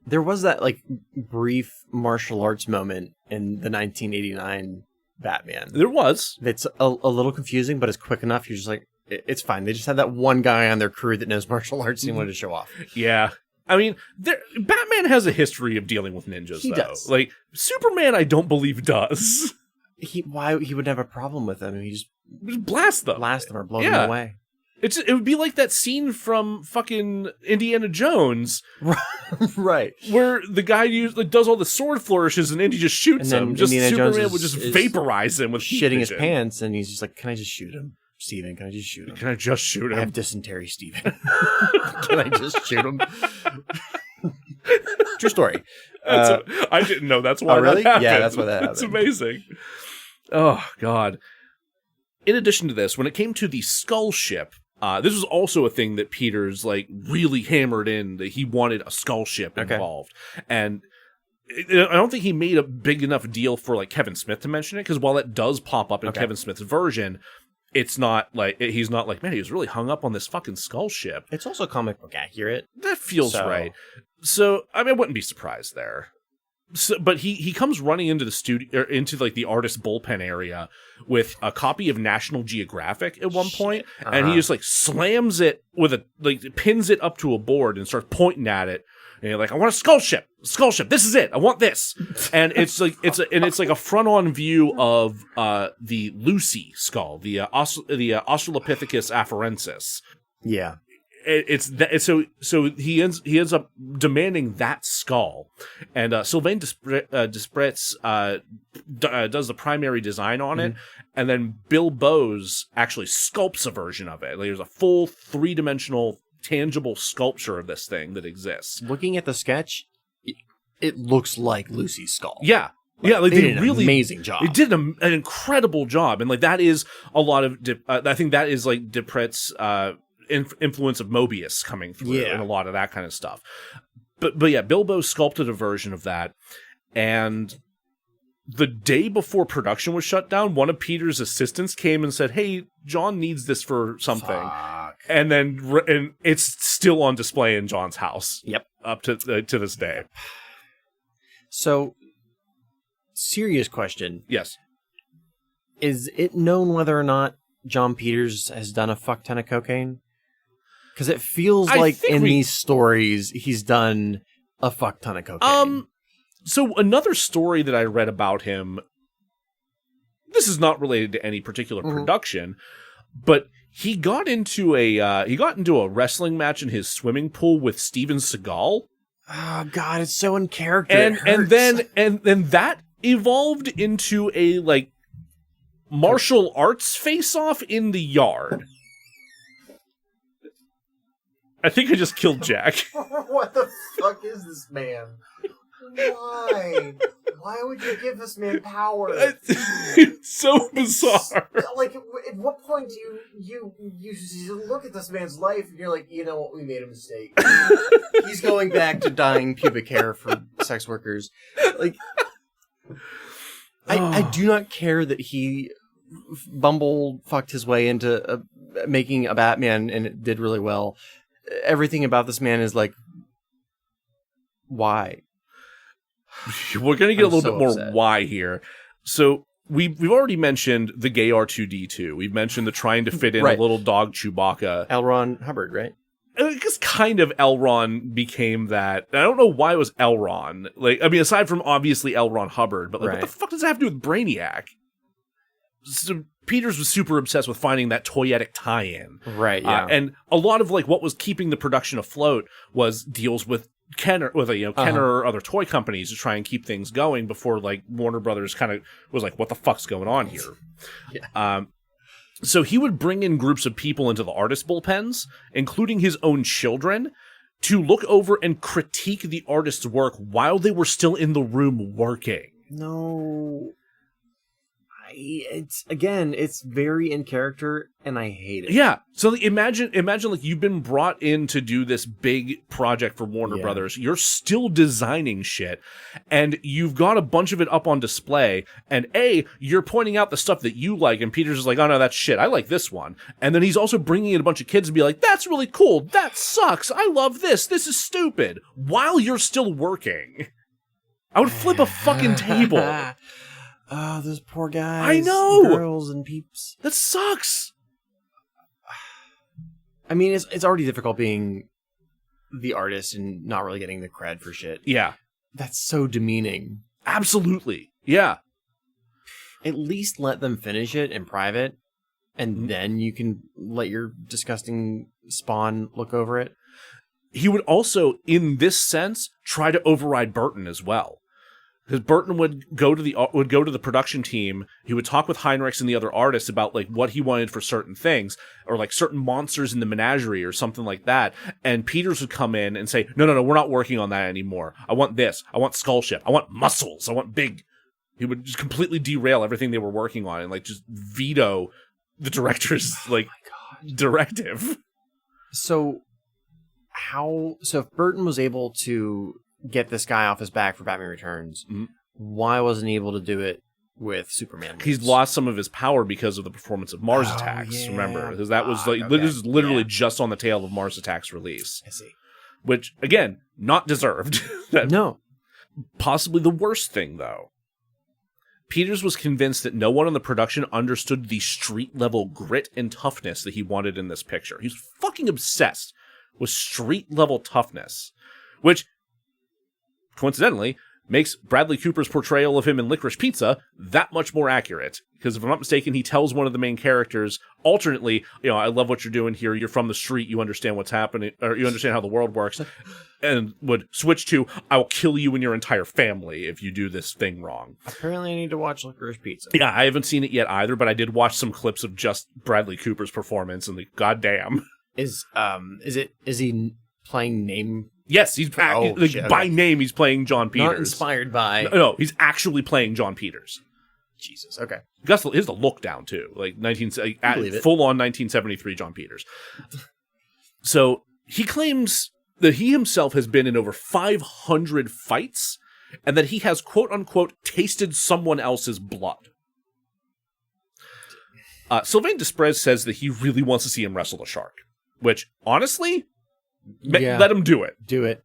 There was that like brief martial arts moment in the 1989 Batman. There was. It's a little confusing, but it's quick enough. You're just like, it's fine. They just had that one guy on their crew that knows martial arts and he wanted to show off. Yeah. I mean, Batman has a history of dealing with ninjas, He though. does. Like, Superman, I don't believe does. He would have a problem with them. He just Blast them. blast them or blow them away. It would be like that scene from fucking Indiana Jones, Right. where the guy does all the sword flourishes and Indy just shoots And then him. Just Indiana Jones Superman would just is vaporize him with heat shitting his vision. pants, and he's just like, "Can I just shoot him, Steven? Can I just shoot him? Can I just shoot I him? have dysentery, Steven. Can I just shoot him?" True story. I didn't know that's why really? that happened. Yeah, that's why that That's happened. amazing. Oh, God. In addition to this, when it came to the skull ship, this was also a thing that Peters like really hammered in, that he wanted a skull ship involved. And I don't think he made a big enough deal for like Kevin Smith to mention it, because while it does pop up in Kevin Smith's version, it's not like he's not like, man, he was really hung up on this fucking skull ship. It's also comic book accurate. That feels right. So I mean, I wouldn't be surprised there. So, but he comes running into the studio, or into like the artist bullpen area with a copy of National Geographic at one point, and he just like slams it with pins it up to a board and starts pointing at it. And you're like, I want a skull ship. This is it. I want this. And it's like it's like a front-on view of the Lucy skull, the Australopithecus afarensis. Yeah. So he ends up demanding that skull, and Sylvain Despretz does the primary design on it, and then Bill Bowes actually sculpts a version of it. Like, there's a full 3-dimensional tangible sculpture of this thing that exists. Looking at the sketch, it looks like Lucy's skull. Yeah. Yeah, like they did really an amazing job. They did an incredible job, and like that is a lot of. I think that is like Depretz's influence of Mobius coming through and a lot of that kind of stuff. But yeah, Bilbo sculpted a version of that, and the day before production was shut down, one of Peter's assistants came and said, "Hey, John needs this for something." Fuck. And it's still on display in John's house. Yep. Up to this day. So, serious question. Yes. Is it known whether or not Jon Peters has done a fuck ton of cocaine? Because it feels like in these stories, he's done a fuck ton of cocaine. So another story that I read about him, this is not related to any particular production, but he got into a wrestling match in his swimming pool with Steven Seagal. Oh God, it's so in character. And then that evolved into a, like, martial arts face-off in the yard. I think I just killed Jack. What the fuck is this man? Why? Why would you give this man power? It's so bizarre. Like, at what point do you look at this man's life and you're like, you know what, we made a mistake. He's going back to dyeing pubic hair for sex workers. Like, I do not care that he fucked his way into making a Batman and it did really well. Everything about this man is like, why? We're going to get a little bit more upset. why here. So we've already mentioned the gay R2-D2. We've mentioned the trying to fit in Right. a little dog Chewbacca. L. Ron Hubbard, right? I guess kind of Elron became that. I don't know why it was Elron. Like, I mean, aside from obviously L. Ron Hubbard, but like, Right. what the fuck does that have to do with Brainiac? So Peters was super obsessed with finding that toyetic tie-in. Right, yeah. And a lot of like what was keeping the production afloat was deals with Kenner, Kenner or other toy companies to try and keep things going before like Warner Brothers kind of was like, what the fuck's going on here? Yeah. So he would bring in groups of people into the artist bullpens, including his own children, to look over and critique the artist's work while they were still in the room working. No. It's very in character, and I hate it. Yeah. So like, imagine like you've been brought in to do this big project for Warner Brothers. You're still designing shit, and you've got a bunch of it up on display. And you're pointing out the stuff that you like, and Peters is like, "Oh no, that's shit. I like this one." And then he's also bringing in a bunch of kids and be like, "That's really cool. That sucks. I love this. This is stupid." While you're still working, I would flip a fucking table. Oh, those poor guys. I know. Girls and peeps. That sucks. I mean, it's already difficult being the artist and not really getting the cred for shit. Yeah. That's so demeaning. Absolutely. Yeah. At least let them finish it in private, and then you can let your disgusting spawn look over it. He would also, in this sense, try to override Burton as well. Because Burton would go to the production team. He would talk with Heinrichs and the other artists about like what he wanted for certain things, or like certain monsters in the menagerie or something like that. And Peters would come in and say, "No, we're not working on that anymore. I want this. I want Skull Ship. I want muscles. I want big." He would just completely derail everything they were working on and like just veto the director's like directive. So if Burton was able to get this guy off his back for Batman Returns, why wasn't he able to do it with Superman? He's lost some of his power because of the performance of Mars Attacks, remember? Because that was like, this is literally just on the tail of Mars Attacks release. I see. Which, again, not deserved. No. Possibly the worst thing, though. Peters was convinced that no one on the production understood the street-level grit and toughness that he wanted in this picture. He was fucking obsessed with street-level toughness, which, coincidentally, makes Bradley Cooper's portrayal of him in Licorice Pizza that much more accurate. Because if I'm not mistaken, he tells one of the main characters alternately, "I love what you're doing here. You're from the street. You understand what's happening, or you understand how the world works." And would switch to, "I will kill you and your entire family if you do this thing wrong." Apparently I need to watch Licorice Pizza. Yeah, I haven't seen it yet either, but I did watch some clips of just Bradley Cooper's performance, and goddamn. Is he playing name? Yes, he's by name. He's playing Jon Peters. Not inspired by. No, he's actually playing Jon Peters. Jesus. Okay. Here's the look down too, like full on 1973 Jon Peters. So he claims that he himself has been in over 500 fights, and that he has quote unquote tasted someone else's blood. Sylvain Desprez says that he really wants to see him wrestle a shark, which honestly. Let him do it. Do it.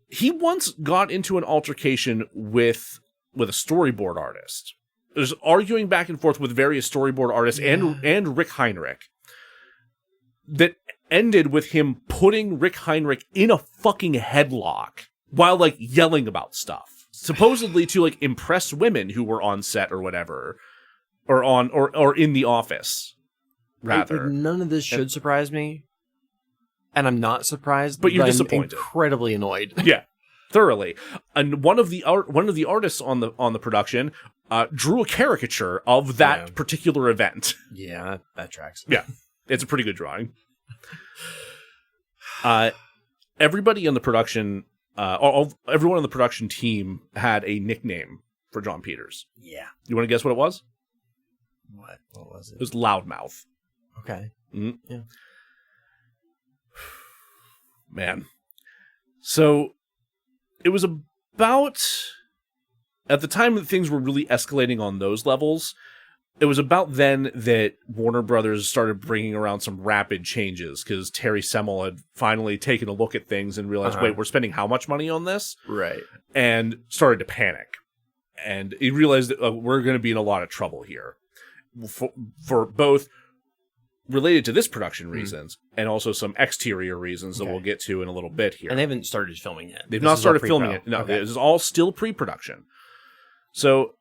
He once got into an altercation with a storyboard artist. There's arguing back and forth with various storyboard artists and Rick Heinrich that ended with him putting Rick Heinrich in a fucking headlock while like yelling about stuff, supposedly to like impress women who were on set or whatever, or in the office. Rather, none of this should surprise me. And I'm not surprised, but you're disappointed. I'm incredibly annoyed. Yeah. thoroughly. And one of the artists on the production drew a caricature of that particular event. Yeah, that tracks. Yeah, it's a pretty good drawing. Everybody in the production, everyone on the production team had a nickname for Jon Peters. Yeah. You want to guess what it was? What? What was it? It was Loudmouth. Okay. Mm-hmm. Yeah. Man. So it was about, at the time that things were really escalating on those levels, it was about then that Warner Brothers started bringing around some rapid changes because Terry Semel had finally taken a look at things and realized, wait, we're spending how much money on this? Right. And started to panic. And he realized that we're going to be in a lot of trouble here for both related to this production reasons and also some exterior reasons that we'll get to in a little bit here. And they haven't started filming yet. They've not started filming it. No, this is all still pre-production. So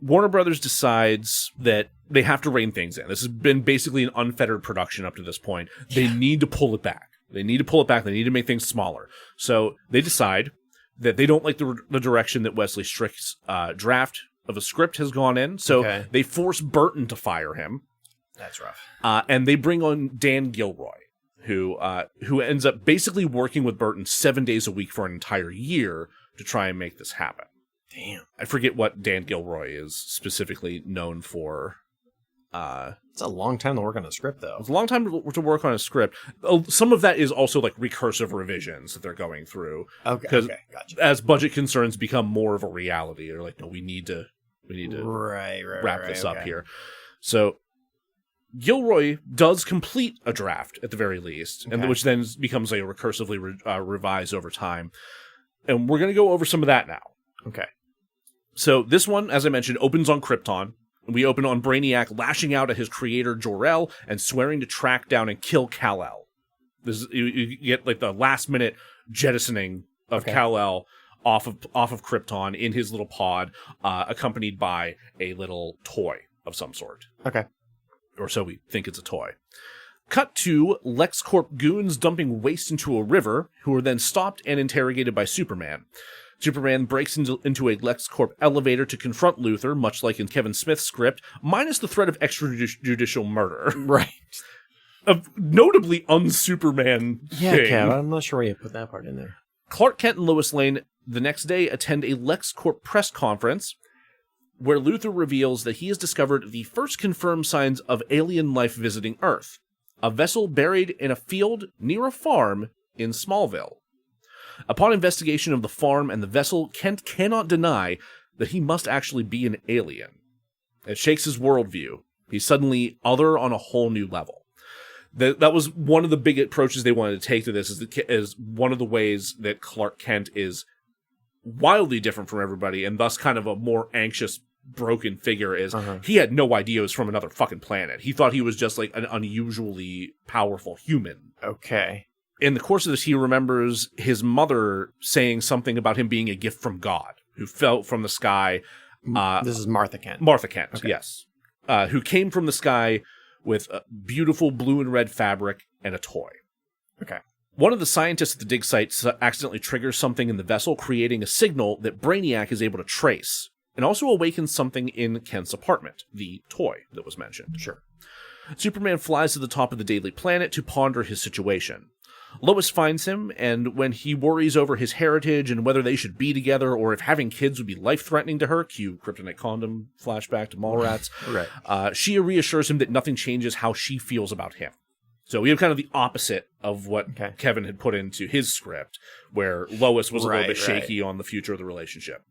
Warner Brothers decides that they have to rein things in. This has been basically an unfettered production up to this point. They need to pull it back. They need to make things smaller. So they decide that they don't like the direction that Wesley Strick's draft of a script has gone in. So they force Burton to fire him. That's rough. And they bring on Dan Gilroy, who ends up basically working with Burton 7 days a week for an entire year to try and make this happen. Damn. I forget what Dan Gilroy is specifically known for. It's a long time to work on a script, though. It's a long time to work on a script. Some of that is also like recursive revisions that they're going through. Okay, gotcha. As budget concerns become more of a reality, they're like, no, we need to wrap this up here. So Gilroy does complete a draft at the very least, and which then becomes like recursively revised over time. And we're going to go over some of that now. Okay. So this one, as I mentioned, opens on Krypton. We open on Brainiac lashing out at his creator Jor-El and swearing to track down and kill Kal-El. This is, you get like the last minute jettisoning of Kal-El off of Krypton in his little pod, accompanied by a little toy of some sort. Okay. Or so we think it's a toy. Cut to LexCorp goons dumping waste into a river, who are then stopped and interrogated by Superman. Superman breaks into a LexCorp elevator to confront Luthor, much like in Kevin Smith's script, minus the threat of extrajudicial murder. Right. A notably un-Superman thing. Kev, I'm not sure why you put that part in there. Clark Kent and Lois Lane the next day attend a LexCorp press conference where Luthor reveals that he has discovered the first confirmed signs of alien life visiting Earth, a vessel buried in a field near a farm in Smallville. Upon investigation of the farm and the vessel, Kent cannot deny that he must actually be an alien. It shakes his worldview. He's suddenly other on a whole new level. That was one of the big approaches they wanted to take to this, is one of the ways that Clark Kent is wildly different from everybody, and thus kind of a more anxious, broken figure is he had no idea it was from another fucking planet. He thought he was just like an unusually powerful human. Okay. In the course of this, he remembers his mother saying something about him being a gift from God, who fell from the sky. This is Martha Kent. Martha Kent, yes. Who came from the sky with a beautiful blue and red fabric and a toy. Okay. One of the scientists at the dig site accidentally triggers something in the vessel, creating a signal that Brainiac is able to trace, and also awakens something in Kent's apartment, the toy that was mentioned. Sure. Superman flies to the top of the Daily Planet to ponder his situation. Lois finds him, and when he worries over his heritage and whether they should be together or if having kids would be life-threatening to her, cue kryptonite condom flashback to Mallrats, right. she reassures him that nothing changes how she feels about him. So we have kind of the opposite of what Kevin had put into his script, where Lois was a little bit shaky on the future of the relationship.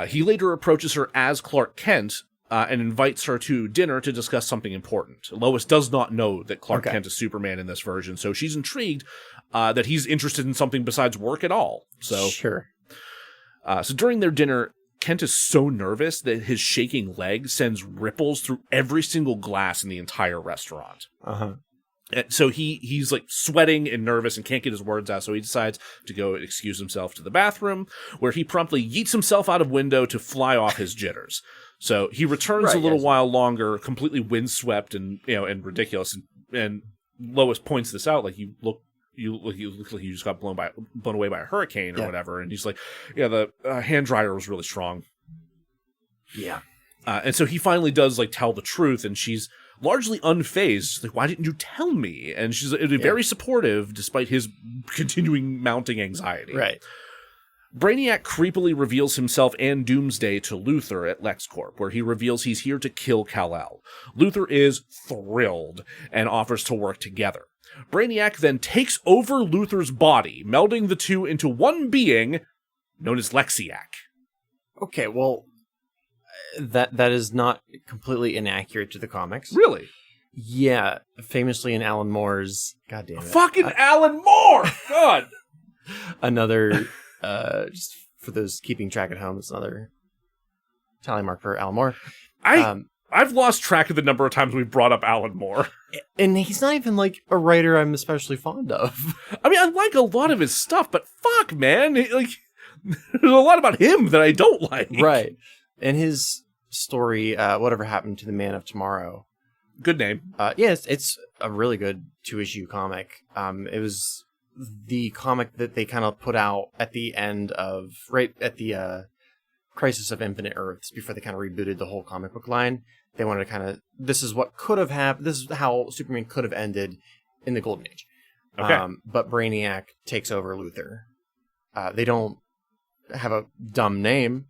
He later approaches her as Clark Kent, and invites her to dinner to discuss something important. Lois does not know that Clark Kent is Superman in this version, so she's intrigued that he's interested in something besides work at all. So, sure. So during their dinner, Kent is so nervous that his shaking leg sends ripples through every single glass in the entire restaurant. And so he's like sweating and nervous and can't get his words out, so he decides to go excuse himself to the bathroom, where he promptly yeets himself out of window to fly off his jitters. So he returns a little while longer, completely windswept and and ridiculous. And Lois points this out, like you you look like you just got blown away by a hurricane or whatever. And he's like, yeah, the hand dryer was really strong. Yeah. And so he finally does like tell the truth, and she's largely unfazed. She's like, why didn't you tell me? And she's very supportive despite his continuing mounting anxiety. Right. Brainiac creepily reveals himself and Doomsday to Luthor at LexCorp, where he reveals he's here to kill Kal-El. Luthor is thrilled and offers to work together. Brainiac then takes over Luthor's body, melding the two into one being known as Lexiac. Okay, well, that is not completely inaccurate to the comics. Really? Yeah, famously in Alan Moore's... God damn it. Fucking Alan Moore! God! Another... just for those keeping track at home, it's another tally mark for Alan Moore. I've lost track of the number of times we've brought up Alan Moore. And he's not even, like, a writer I'm especially fond of. I mean, I like a lot of his stuff, but fuck, man. Like, there's a lot about him that I don't like. Right. And his story, Whatever Happened to the Man of Tomorrow. Good name. Yes, it's a really good 2-issue comic. It was the comic that they kind of put out at the end of, right at the Crisis of Infinite Earths, before they kind of rebooted the whole comic book line. They wanted to kind of, this is what could have happened, this is how Superman could have ended in the Golden Age. Okay. But Brainiac takes over Luthor. They don't have a dumb name.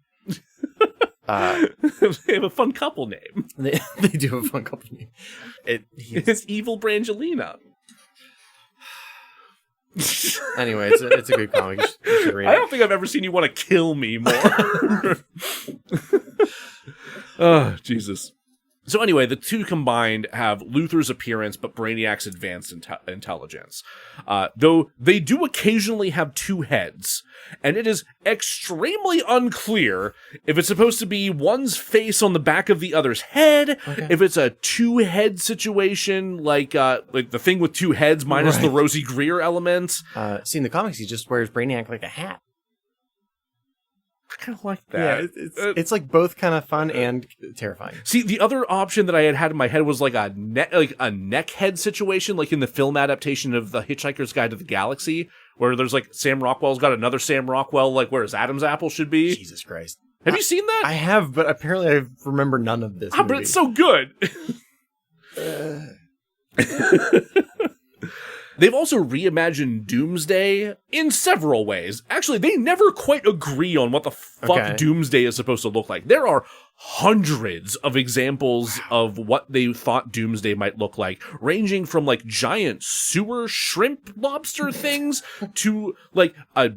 They have a fun couple name. They do have a fun couple name. It's Evil Brangelina. Anyway, it's a good comic. You should read it. I don't think I've ever seen you want to kill me more. Oh, Jesus. So anyway, the two combined have Luthor's appearance, but Brainiac's advanced intelligence. Though they do occasionally have two heads, and it is extremely unclear if it's supposed to be one's face on the back of the other's head, if it's a two-head situation, like the thing with two heads minus the Rosie Greer element. See, in the comics, he just wears Brainiac like a hat. I kind of like that. Yeah, it's like both kind of fun and terrifying. See, the other option that I had in my head was like a neck head situation, like in the film adaptation of The Hitchhiker's Guide to the Galaxy, where there's like Sam Rockwell's got another Sam Rockwell, like where his Adam's apple should be. Jesus Christ. Have you seen that? I have, but apparently I remember none of this movie. But it's so good. They've also reimagined Doomsday in several ways. Actually, they never quite agree on what the fuck Doomsday is supposed to look like. There are hundreds of examples of what they thought Doomsday might look like, ranging from like giant sewer shrimp lobster things to like a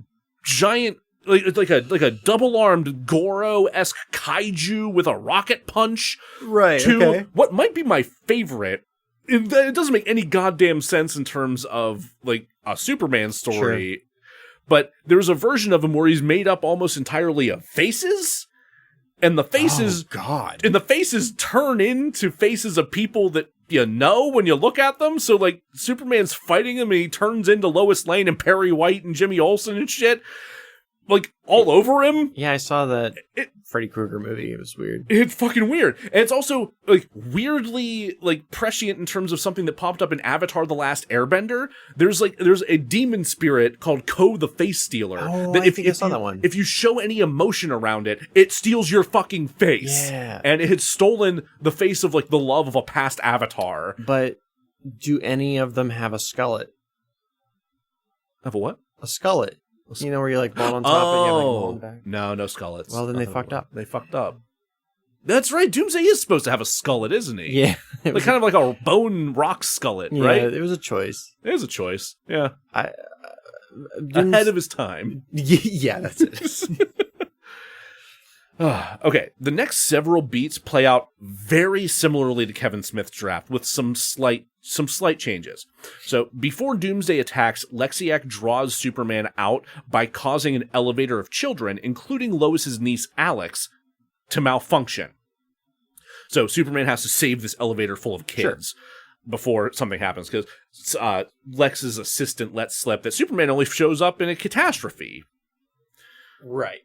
giant like a double-armed Goro-esque kaiju with a rocket punch. Right, to what might be my favorite. It doesn't make any goddamn sense in terms of, like, a Superman story, but there's a version of him where he's made up almost entirely of faces, and the faces... Oh, God. And the faces turn into faces of people that you know when you look at them, so, like, Superman's fighting him, and he turns into Lois Lane and Perry White and Jimmy Olsen and shit, like, all over him. Yeah, I saw that Freddy Krueger movie. It was weird. It's fucking weird. And it's also, like, weirdly, like, prescient in terms of something that popped up in Avatar The Last Airbender. There's a demon spirit called Ko the Face Stealer. Oh, that I think I saw that one. If you show any emotion around it, it steals your fucking face. Yeah. And it had stolen the face of, like, the love of a past avatar. But do any of them have a skullet? Have a what? A skullet. You know where you're like bald on top and you have like a ball on the back? No skullets. Well, then they fucked up. They fucked up. That's right. Doomsday is supposed to have a skullet, isn't he? Yeah. Like kind of like a bone rock skullet, right? Yeah, it was a choice. It was a choice. Yeah. Ahead of his time. Yeah, that's it. Okay, the next several beats play out very similarly to Kevin Smith's draft, with some slight changes. So, before Doomsday attacks, Lexiac draws Superman out by causing an elevator of children, including Lois's niece Alex, to malfunction. So, Superman has to save this elevator full of kids before something happens, because Lex's assistant lets slip that Superman only shows up in a catastrophe. Right.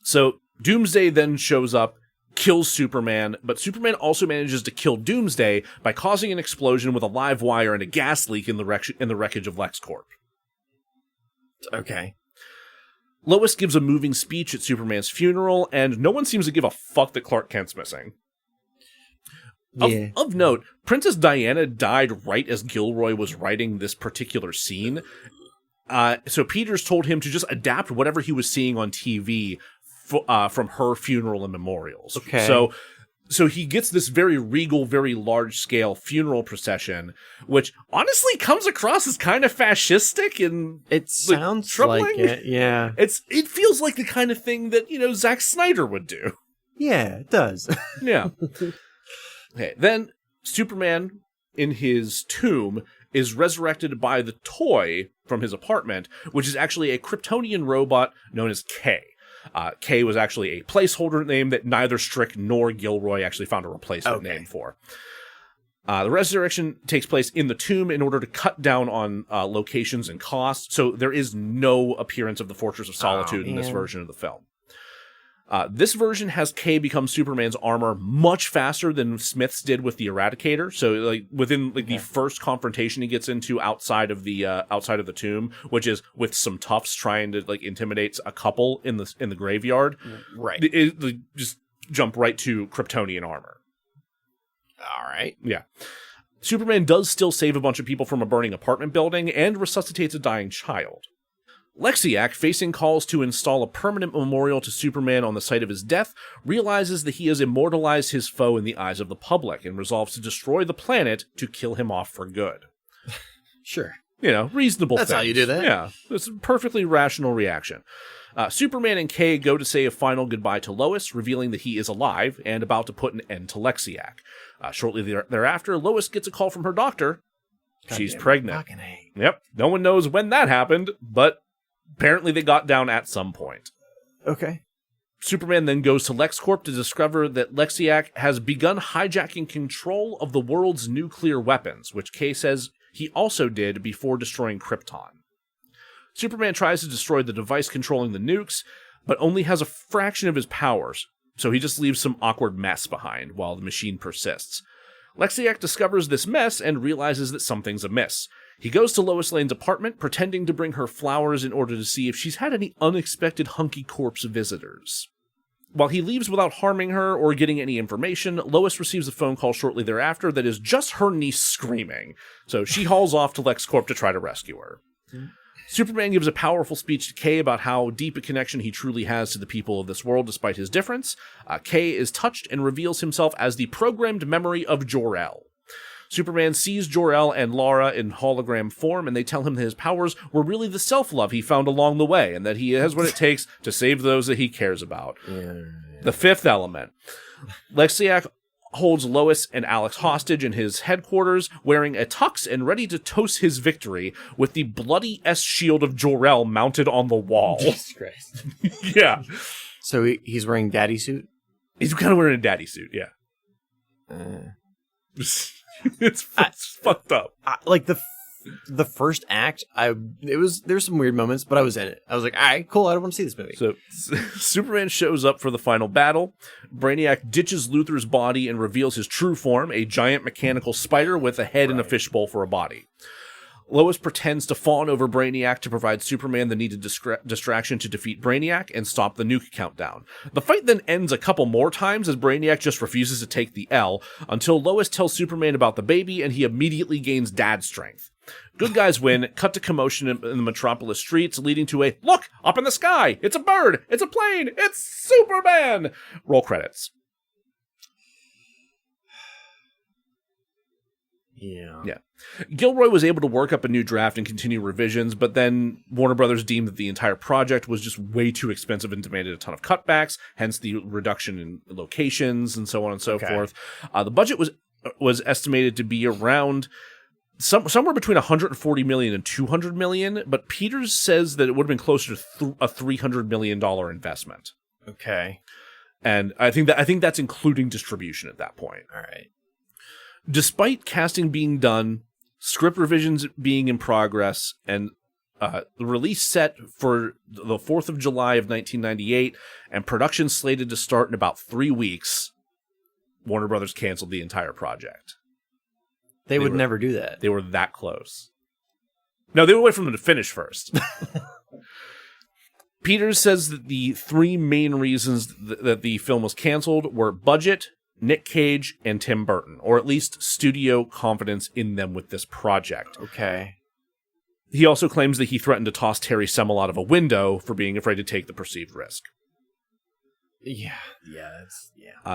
So, Doomsday then shows up, kills Superman, but Superman also manages to kill Doomsday by causing an explosion with a live wire and a gas leak in the wreckage of LexCorp. Okay. Lois gives a moving speech at Superman's funeral, and no one seems to give a fuck that Clark Kent's missing. Yeah. Of note, Princess Diana died right as Gilroy was writing this particular scene. So Peters told him to just adapt whatever he was seeing on TV from her funeral and memorials. Okay. So he gets this very regal, very large-scale funeral procession, which honestly comes across as kind of fascistic and it sounds troubling. like it, yeah. It feels like the kind of thing that, Zack Snyder would do. Yeah, it does. Yeah. Okay, then Superman, in his tomb, is resurrected by the toy from his apartment, which is actually a Kryptonian robot known as K. K was actually a placeholder name that neither Strick nor Gilroy actually found a replacement name for. The resurrection takes place in the tomb in order to cut down on locations and costs, so there is no appearance of the Fortress of Solitude in this version of the film. This version has K become Superman's armor much faster than Smith's did with the Eradicator. So, within the first confrontation he gets into outside of the tomb, which is with some toughs trying to intimidate a couple in the graveyard, right? They just jump right to Kryptonian armor. All right, yeah. Superman does still save a bunch of people from a burning apartment building and resuscitates a dying child. Lexiac, facing calls to install a permanent memorial to Superman on the site of his death, realizes that he has immortalized his foe in the eyes of the public and resolves to destroy the planet to kill him off for good. Sure. Reasonable That's things. how you do that. Yeah, it's a perfectly rational reaction. Superman and Kay go to say a final goodbye to Lois, revealing that he is alive and about to put an end to Lexiac. Shortly thereafter, Lois gets a call from her doctor. She's pregnant. Yep. No one knows when that happened, but apparently they got down at some point. Okay. Superman then goes to LexCorp to discover that Lexiac has begun hijacking control of the world's nuclear weapons, which Kay says he also did before destroying Krypton. Superman tries to destroy the device controlling the nukes, but only has a fraction of his powers, so he just leaves some awkward mess behind while the machine persists. Lexiac discovers this mess and realizes that something's amiss. He goes to Lois Lane's apartment, pretending to bring her flowers in order to see if she's had any unexpected hunky corpse visitors. While he leaves without harming her or getting any information, Lois receives a phone call shortly thereafter that is just her niece screaming, so she hauls off to LexCorp to try to rescue her. Superman gives a powerful speech to Kay about how deep a connection he truly has to the people of this world despite his difference. Kay is touched and reveals himself as the programmed memory of Jor-El. Superman sees Jor-El and Lara in hologram form, and they tell him that his powers were really the self-love he found along the way, and that he has what it takes to save those that he cares about. Yeah. The fifth element. Lexiac holds Lois and Alex hostage in his headquarters, wearing a tux and ready to toast his victory with the bloody S-shield of Jor-El mounted on the wall. Jesus Christ. Yeah. So he's wearing daddy suit? He's kind of wearing a daddy suit, yeah. It's fucked up. The first act, there's some weird moments, but I was in it. I was like, all right, cool, I don't want to see this movie. So Superman shows up for the final battle. Brainiac ditches Luthor's body and reveals his true form, a giant mechanical spider with a head and a fishbowl for a body. Lois pretends to fawn over Brainiac to provide Superman the needed distraction to defeat Brainiac and stop the nuke countdown. The fight then ends a couple more times as Brainiac just refuses to take the L, until Lois tells Superman about the baby and he immediately gains dad strength. Good guys win, cut to commotion in the Metropolis streets, leading to a, look, up in the sky, it's a bird, it's a plane, it's Superman! Roll credits. Yeah. Gilroy was able to work up a new draft and continue revisions, but then Warner Brothers deemed that the entire project was just way too expensive and demanded a ton of cutbacks, hence the reduction in locations and so on and so forth. The budget was estimated to be around somewhere between $140 million and $200 million, but Peters says that it would have been closer to a $300 million investment. Okay. And I think that's including distribution at that point. All right. Despite casting being done, script revisions being in progress, and the release set for the 4th of July of 1998, and production slated to start in about 3 weeks, Warner Brothers canceled the entire project. They would never do that. They were that close. No, they would wait for them to finish first. Peters says that the three main reasons that the film was canceled were budget, Nick Cage, and Tim Burton, or at least studio confidence in them with this project. Okay. He also claims that he threatened to toss Terry Semel out of a window for being afraid to take the perceived risk. Yeah.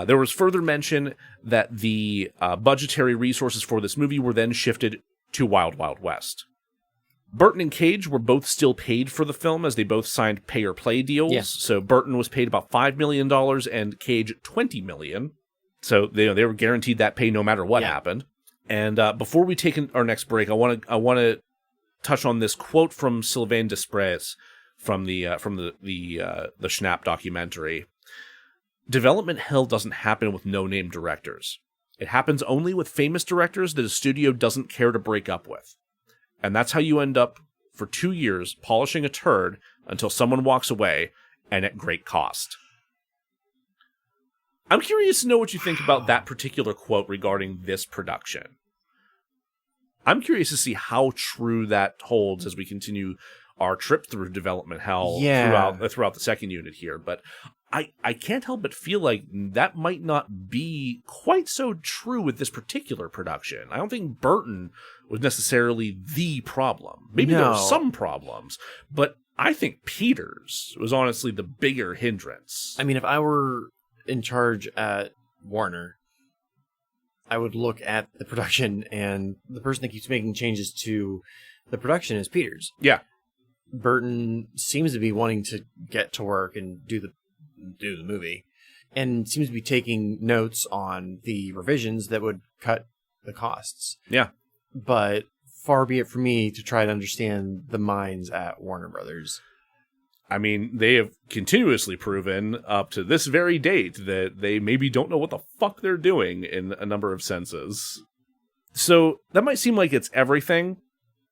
There was further mention that the budgetary resources for this movie were then shifted to Wild Wild West. Burton and Cage were both still paid for the film as they both signed pay-or-play deals. Yeah. So Burton was paid about $5 million and Cage $20 million. So they were guaranteed that pay no matter what happened. And before we take our next break, I want to touch on this quote from Sylvain Desprez from the Schnapp documentary. Development hell doesn't happen with no-name directors. It happens only with famous directors that a studio doesn't care to break up with. And that's how you end up, for 2 years, polishing a turd until someone walks away, and at great cost. I'm curious to know what you think about that particular quote regarding this production. I'm curious to see how true that holds as we continue our trip through development hell throughout the second unit here. But I can't help but feel like that might not be quite so true with this particular production. I don't think Burton was necessarily the problem. Maybe there were some problems, but I think Peters was honestly the bigger hindrance. I mean, if I were in charge at Warner, I would look at the production, and the person that keeps making changes to the production is Peters. Yeah. Burton seems to be wanting to get to work and do the movie, and seems to be taking notes on the revisions that would cut the costs. Yeah. But far be it for me to try to understand the minds at Warner Brothers. I mean, they have continuously proven up to this very date that they maybe don't know what the fuck they're doing in a number of senses. So that might seem like it's everything,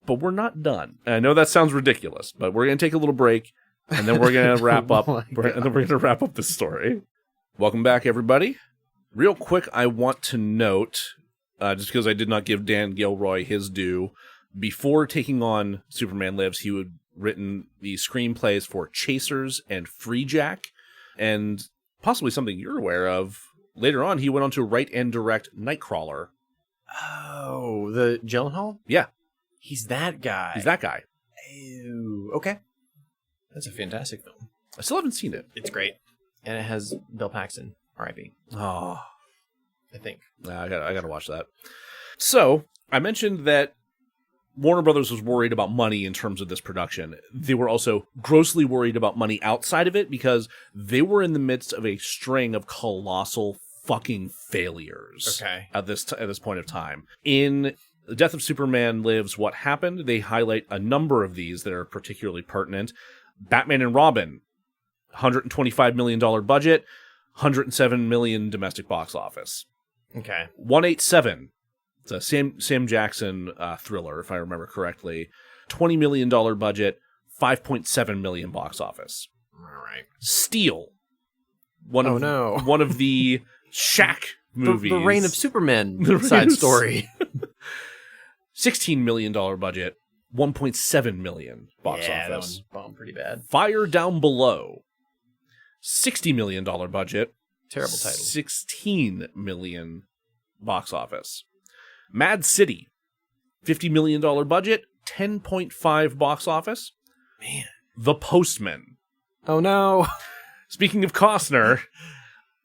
but we're not done. And I know that sounds ridiculous, but we're going to take a little break, and then we're going to wrap up. And then we're going to wrap up the story. Welcome back, everybody. Real quick, I want to note, just because I did not give Dan Gilroy his due, before taking on Superman Lives, he would written the screenplays for Chasers and Free Jack, and possibly something you're aware of. Later on, he went on to write and direct Nightcrawler. Oh, the Gyllenhaal? Yeah. He's that guy. Oh, okay. That's a fantastic film. I still haven't seen it. It's great. And it has Bill Paxton, R.I.P. Oh. I think. I gotta watch that. So, I mentioned that Warner Brothers was worried about money in terms of this production. They were also grossly worried about money outside of it because they were in the midst of a string of colossal fucking failures. Okay. At this point of time. In The Death of Superman Lives, What Happened, they highlight a number of these that are particularly pertinent. Batman and Robin, $125 million budget, $107 million domestic box office. Okay. 187. It's a Sam Jackson thriller, if I remember correctly. $20 million budget, $5.7 million box office. All right. Steel. One of the Shaq movies. The Reign of Superman side story. $16 million budget, $1.7 million box That office. one bombed pretty bad. Fire Down Below. $60 million budget. Terrible title. $16 million box office. Mad City, $50 million budget, 10.5 box office. Man. The Postman. Oh, no. Speaking of Costner,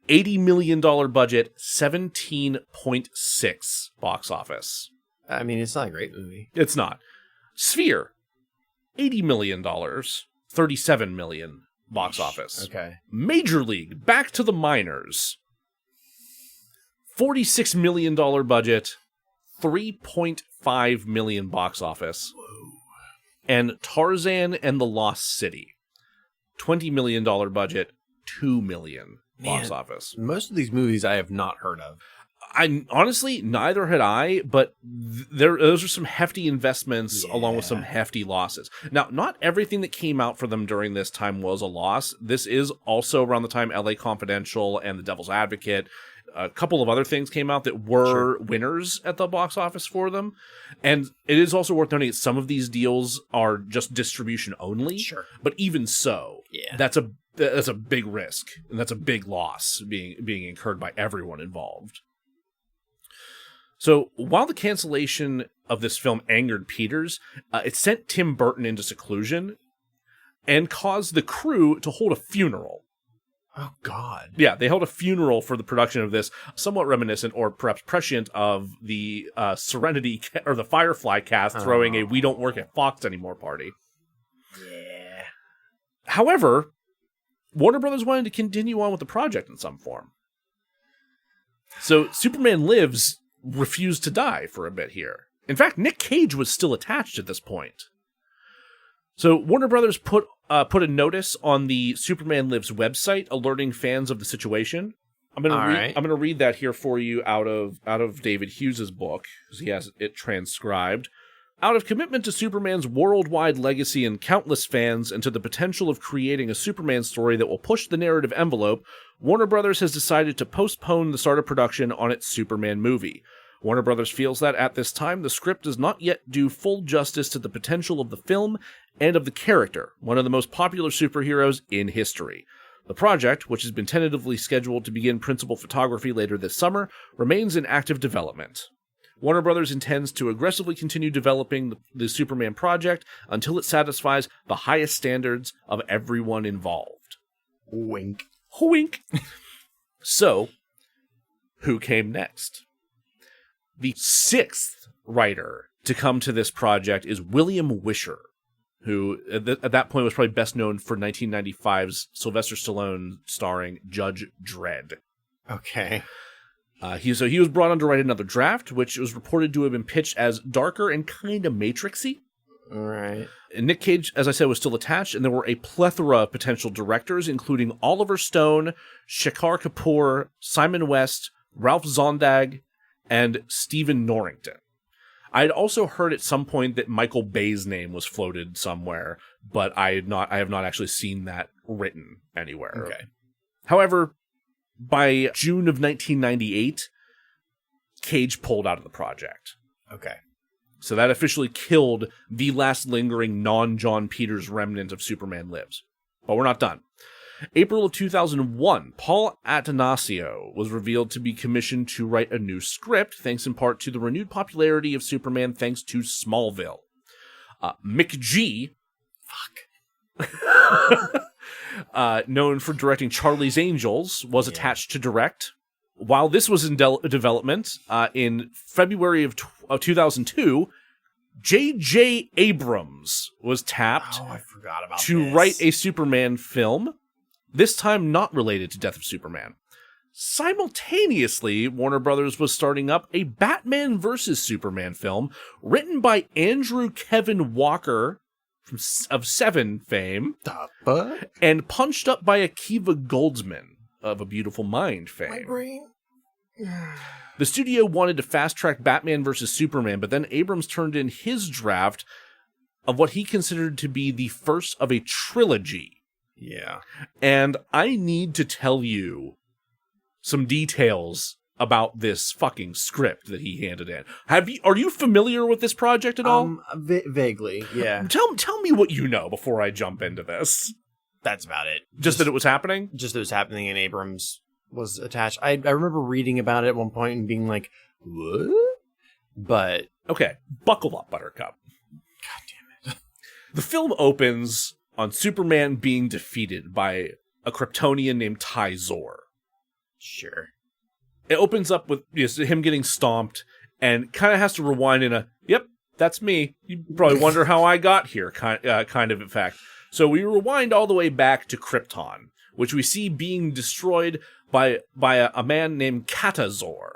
$80 million budget, 17.6 box office. I mean, it's not a great movie. It's not. Sphere, $80 million, 37 million box office. Okay. Major League, Back to the Minors, $46 million budget, 3.5 million box office. Whoa. And Tarzan and the Lost City, $20 million budget, 2 million box office. Most of these movies I have not heard of. I honestly, neither had I, but those are some hefty investments along with some hefty losses. Now, not everything that came out for them during this time was a loss. This is also around the time LA Confidential and The Devil's Advocate a couple of other things came out that were winners at the box office for them. And it is also worth noting that some of these deals are just distribution only. Sure. But even so, that's a big risk, and that's a big loss being incurred by everyone involved. So while the cancellation of this film angered Peters, it sent Tim Burton into seclusion and caused the crew to hold a funeral. Oh, God. Yeah, they held a funeral for the production of this, somewhat reminiscent or perhaps prescient of the Serenity or the Firefly cast throwing a "We don't work at Fox anymore" party. Yeah. However, Warner Brothers wanted to continue on with the project in some form. So Superman Lives refused to die for a bit here. In fact, Nick Cage was still attached at this point. So Warner Brothers put a notice on the Superman Lives website alerting fans of the situation. I'm gonna read that here for you out of David Hughes's book, because he has it transcribed. Out of commitment to Superman's worldwide legacy and countless fans, and to the potential of creating a Superman story that will push the narrative envelope, Warner Brothers has decided to postpone the start of production on its Superman movie. Warner Brothers feels that at this time, the script does not yet do full justice to the potential of the film and of the character, one of the most popular superheroes in history. The project, which has been tentatively scheduled to begin principal photography later this summer, remains in active development. Warner Brothers intends to aggressively continue developing the Superman project until it satisfies the highest standards of everyone involved. Wink. Wink. So, who came next? The sixth writer to come to this project is William Wisher, who at that point was probably best known for 1995's Sylvester Stallone starring Judge Dredd. Okay. He was brought on to write another draft, which was reported to have been pitched as darker and kind of Matrix-y. All right. And Nick Cage, as I said, was still attached, and there were a plethora of potential directors, including Oliver Stone, Shekhar Kapoor, Simon West, Ralph Zondag, and Stephen Norrington. I'd also heard at some point that Michael Bay's name was floated somewhere, but I have not actually seen that written anywhere. Okay. However, by June of 1998, Cage pulled out of the project. Okay. So that officially killed the last lingering non-Jon Peters remnant of Superman Lives. But we're not done. April of 2001, Paul Attanasio was revealed to be commissioned to write a new script, thanks in part to the renewed popularity of Superman thanks to Smallville. Mick G, known for directing Charlie's Angels, was attached to direct. While this was in development, in February of 2002, J.J. Abrams was tapped to write a Superman film, this time not related to Death of Superman. Simultaneously, Warner Brothers was starting up a Batman vs. Superman film written by Andrew Kevin Walker of Seven fame, and punched up by Akiva Goldsman of A Beautiful Mind fame. My brain. The studio wanted to fast-track Batman vs. Superman, but then Abrams turned in his draft of what he considered to be the first of a trilogy. Yeah. And I need to tell you some details about this fucking script that he handed in. Are you familiar with this project at all? Vaguely, yeah. Tell me what you know before I jump into this. That's about it. Just that it was happening? Just that it was happening and Abrams was attached. I remember reading about it at one point and being like, what? But... Okay, buckle up, Buttercup. God damn it. The film opens on Superman being defeated by a Kryptonian named Ty-Zor. Sure. It opens up with him getting stomped and kind of has to rewind in a, yep, that's me. You probably wonder how I got here, kind of effect. So we rewind all the way back to Krypton, which we see being destroyed by a man named Katazor,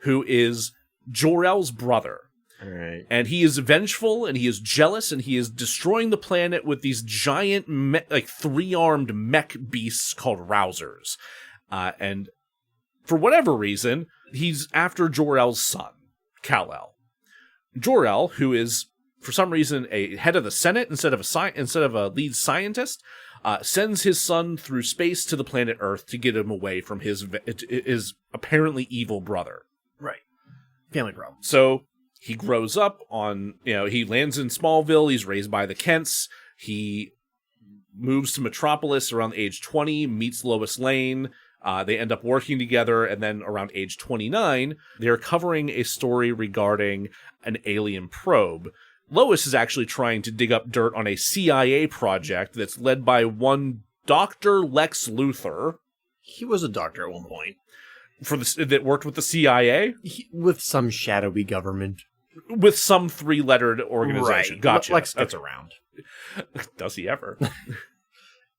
who is Jor-El's brother. All right. And he is vengeful, and he is jealous, and he is destroying the planet with these giant, three-armed mech beasts called Rousers. And for whatever reason, he's after Jor-El's son, Kal-El. Jor-El, who is, for some reason, a head of the Senate instead of a lead scientist, sends his son through space to the planet Earth to get him away from his apparently evil brother. Right. Family problem. So he grows up on, he lands in Smallville. He's raised by the Kents. He moves to Metropolis around age 20, meets Lois Lane. They end up working together, and then around age 29, they're covering a story regarding an alien probe. Lois is actually trying to dig up dirt on a CIA project that's led by one Dr. Lex Luthor. He was a doctor at one point. That worked with the CIA? With some shadowy government. With some three-lettered organization. Right. Gotcha. Lex gets around. Does he ever?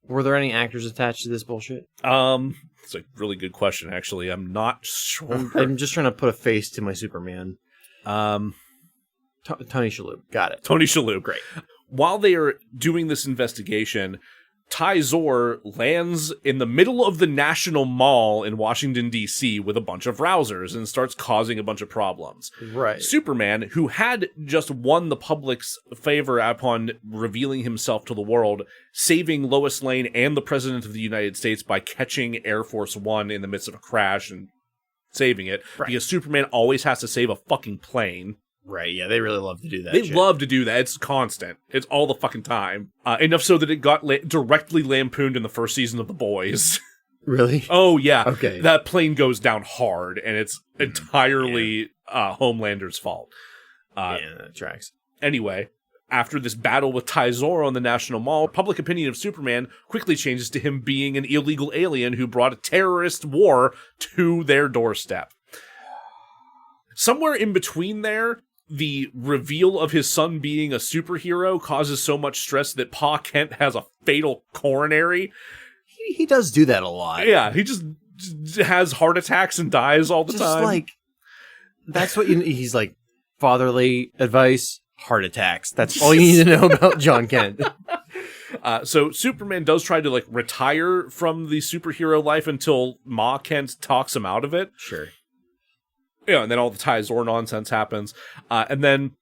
Were there any actors attached to this bullshit? It's a really good question, actually. I'm not sure. I'm just trying to put a face to my Superman. Tony Shaloub. Got it. Tony Shaloub. Great. While they are doing this investigation, Ty Zor lands in the middle of the National Mall in Washington, D.C. with a bunch of rousers and starts causing a bunch of problems. Right. Superman, who had just won the public's favor upon revealing himself to the world, saving Lois Lane and the President of the United States by catching Air Force One in the midst of a crash and saving it, because Superman always has to save a fucking plane. Right, yeah, they really love to do that. They love to do that. It's constant. It's all the fucking time. Enough so that it got directly lampooned in the first season of The Boys. Really? Oh, yeah. Okay. That plane goes down hard, and it's entirely Homelander's fault. Yeah, that tracks. Anyway, after this battle with Ty Zor on the National Mall, public opinion of Superman quickly changes to him being an illegal alien who brought a terrorist war to their doorstep. Somewhere in between there, the reveal of his son being a superhero causes so much stress that Pa Kent has a fatal coronary. He does do that a lot. Yeah, he just has heart attacks and dies all the time. Like, that's what he's like, fatherly advice, heart attacks. That's all you need to know about Jon Kent. So Superman does try to retire from the superhero life until Ma Kent talks him out of it. Sure. And then all the Ty Zor nonsense happens. And then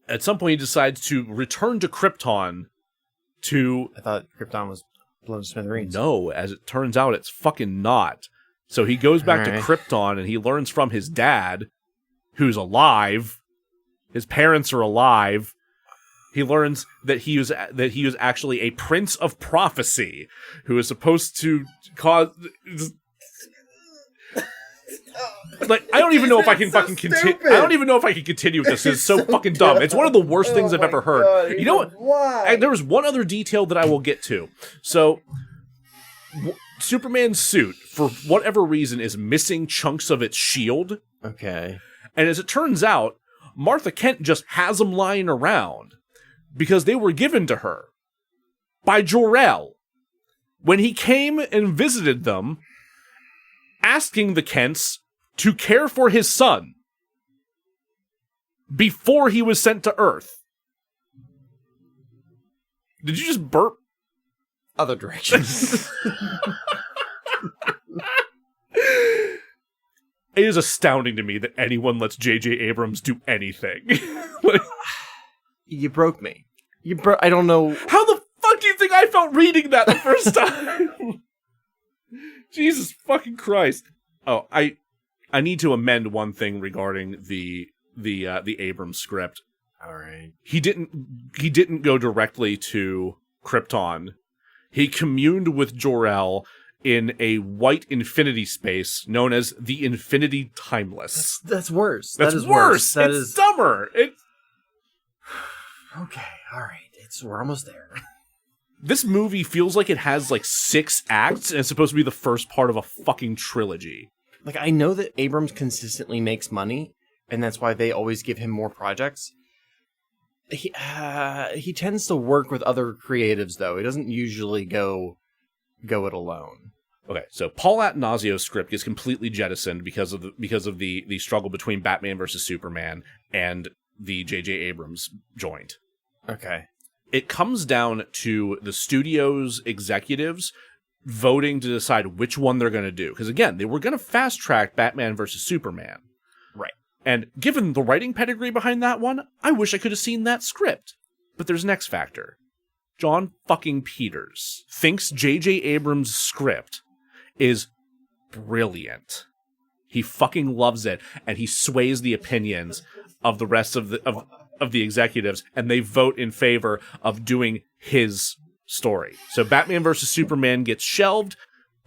at some point he decides to return to Krypton to... I thought Krypton was blown to smithereens. No, as it turns out, it's fucking not. So he goes back to Krypton and he learns from his dad, who's alive. His parents are alive. He learns that he was actually a prince of prophecy who is supposed to cause... I don't even know if I can fucking continue. I don't even know if I can continue with this. It's so fucking dumb. It's one of the worst things I've ever heard. God, you know what? Why? There was one other detail that I will get to. So, Superman's suit, for whatever reason, is missing chunks of its shield. Okay. And as it turns out, Martha Kent just has them lying around because they were given to her by Jor-El when he came and visited them, asking the Kents to care for his son before he was sent to Earth. Did you just burp? Other directions. It is astounding to me that anyone lets J.J. Abrams do anything. You broke me. I don't know. How the fuck do you think I felt reading that the first time? Jesus fucking Christ. Oh, I need to amend one thing regarding the Abrams script. All right. He didn't go directly to Krypton. He communed with Jor-El in a white infinity space known as the Infinity Timeless. That's worse. That's that is worse. That it's is dumber. Okay, all right. We're almost there. This movie feels like it has 6 acts and it's supposed to be the first part of a fucking trilogy. I know that Abrams consistently makes money, and that's why they always give him more projects. He tends to work with other creatives, though. He doesn't usually go it alone. Okay, so Paul Attanasio's script is completely jettisoned because of the struggle between Batman versus Superman and the J.J. Abrams joint. Okay. It comes down to the studio's executives voting to decide which one they're going to do. Because again, they were going to fast track Batman versus Superman. Right. And given the writing pedigree behind that one, I wish I could have seen that script. But there's an X factor. Jon fucking Peters thinks J.J. Abrams' script is brilliant. He fucking loves it, and he sways the opinions of the rest of the executives, and they vote in favor of doing his story. So Batman vs. Superman gets shelved.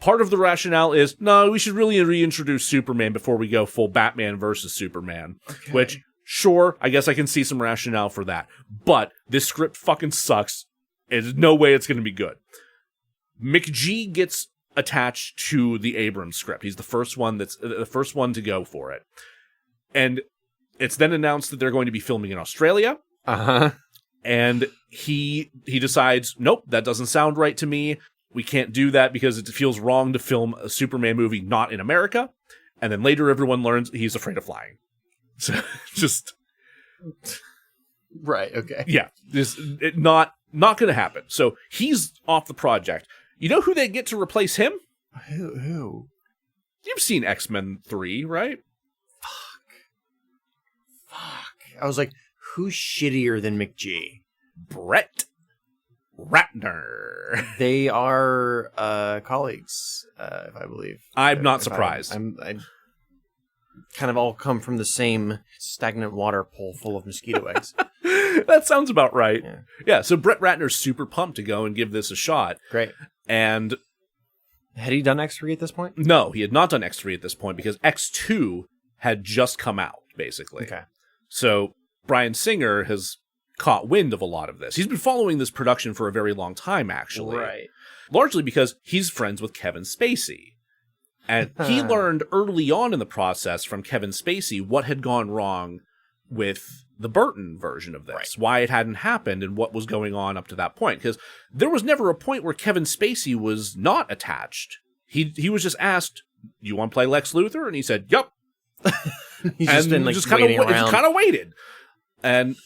Part of the rationale is, no, we should really reintroduce Superman before we go full Batman versus Superman. Okay. Which, sure, I guess I can see some rationale for that. But this script fucking sucks. There's no way it's going to be good. McG gets attached to the Abrams script. He's the first one to go for it. And it's then announced that they're going to be filming in Australia. Uh-huh. And he decides, nope, that doesn't sound right to me. We can't do that because it feels wrong to film a Superman movie not in America. And then later everyone learns he's afraid of flying. So just... Right, okay. Yeah, not going to happen. So he's off the project. You know who they get to replace him? Who? You've seen X-Men 3, right? Fuck. I was like, who's shittier than McG? Brett Ratner. They are colleagues, if I believe. I'm not surprised. I kind of all come from the same stagnant water pool full of mosquito eggs. That sounds about right. Yeah, so Brett Ratner's super pumped to go and give this a shot. Great. And had he done X3 at this point? No, he had not done X3 at this point because X2 had just come out, basically. Okay. So Bryan Singer has caught wind of a lot of this. He's been following this production for a very long time, actually. Right. Largely because he's friends with Kevin Spacey. And he learned early on in the process from Kevin Spacey what had gone wrong with the Burton version of this, right. Why it hadn't happened and what was going on up to that point. Because there was never a point where Kevin Spacey was not attached. He was just asked, you want to play Lex Luthor? And he said, yup. He's just been like waiting around. Just kind of waited. And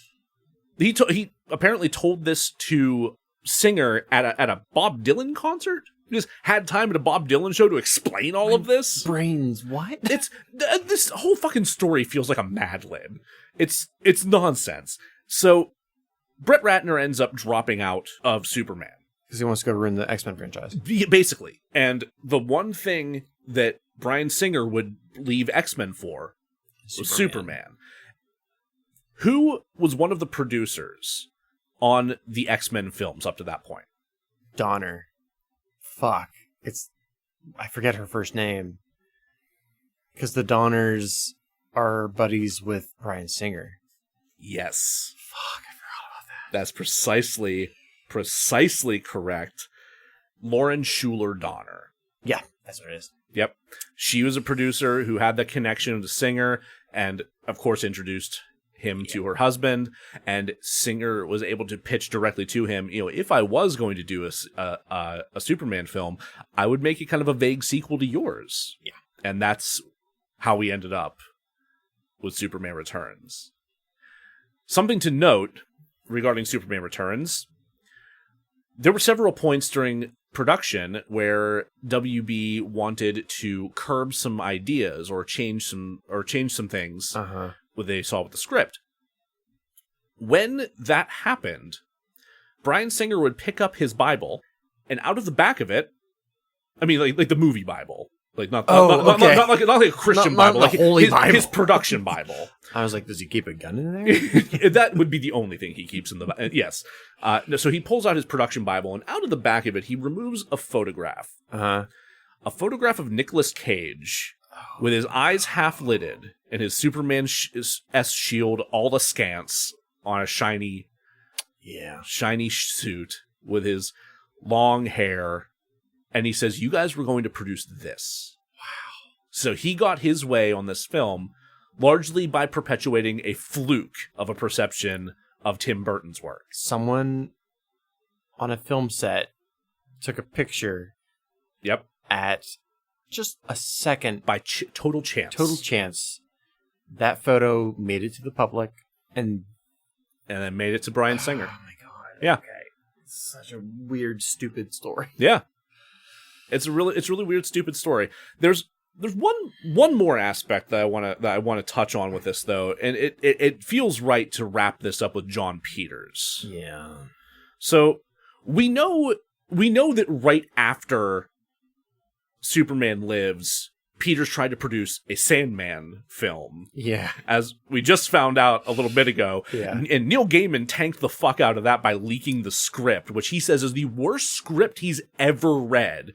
he apparently told this to Singer at a Bob Dylan concert. He just had time at a Bob Dylan show to explain all of this. Brains, what? It's this whole fucking story feels like a Mad Lib. It's nonsense. So Brett Ratner ends up dropping out of Superman because he wants to go ruin the X-Men franchise, basically. And the one thing that Bryan Singer would leave X-Men for was Superman. Who was one of the producers on the X-Men films up to that point? Donner. Fuck. I forget her first name. Because the Donners are buddies with Bryan Singer. Yes. Fuck, I forgot about that. That's precisely correct. Lauren Schuler Donner. Yeah, that's what it is. Yep. She was a producer who had the connection to Singer and, of course, introduced him to her husband, and Singer was able to pitch directly to him, if I was going to do a Superman film, I would make it kind of a vague sequel to yours. Yeah. And that's how we ended up with Superman Returns. Something to note regarding Superman Returns, there were several points during production where WB wanted to curb some ideas or change some things. Uh-huh. What they saw with the script. When that happened, Bryan Singer would pick up his Bible, and out of the back of it, I mean, like the movie Bible, like not like a Christian Bible, like Bible. His production Bible. I was like, does he keep a gun in there? That would be the only thing he keeps in the yes. So he pulls out his production Bible, and out of the back of it, he removes a photograph. Uh-huh. A photograph of Nicolas Cage with his eyes half lidded and his Superman S shield all askance on a shiny suit with his long hair. And he says, you guys were going to produce this. Wow. So he got his way on this film largely by perpetuating a fluke of a perception of Tim Burton's work. Someone on a film set took a picture. Yep. At just a second. By total chance. Total chance. That photo made it to the public. And then made it to Bryan Singer. Oh my god. Yeah. Okay. It's such a weird, stupid story. Yeah. It's a really weird, stupid story. There's one more aspect that I want to touch on with this though, and it feels right to wrap this up with Jon Peters. Yeah. So we know that right after Superman Lives, Peters tried to produce a Sandman film. Yeah. As we just found out a little bit ago. Yeah. And Neil Gaiman tanked the fuck out of that by leaking the script, which he says is the worst script he's ever read.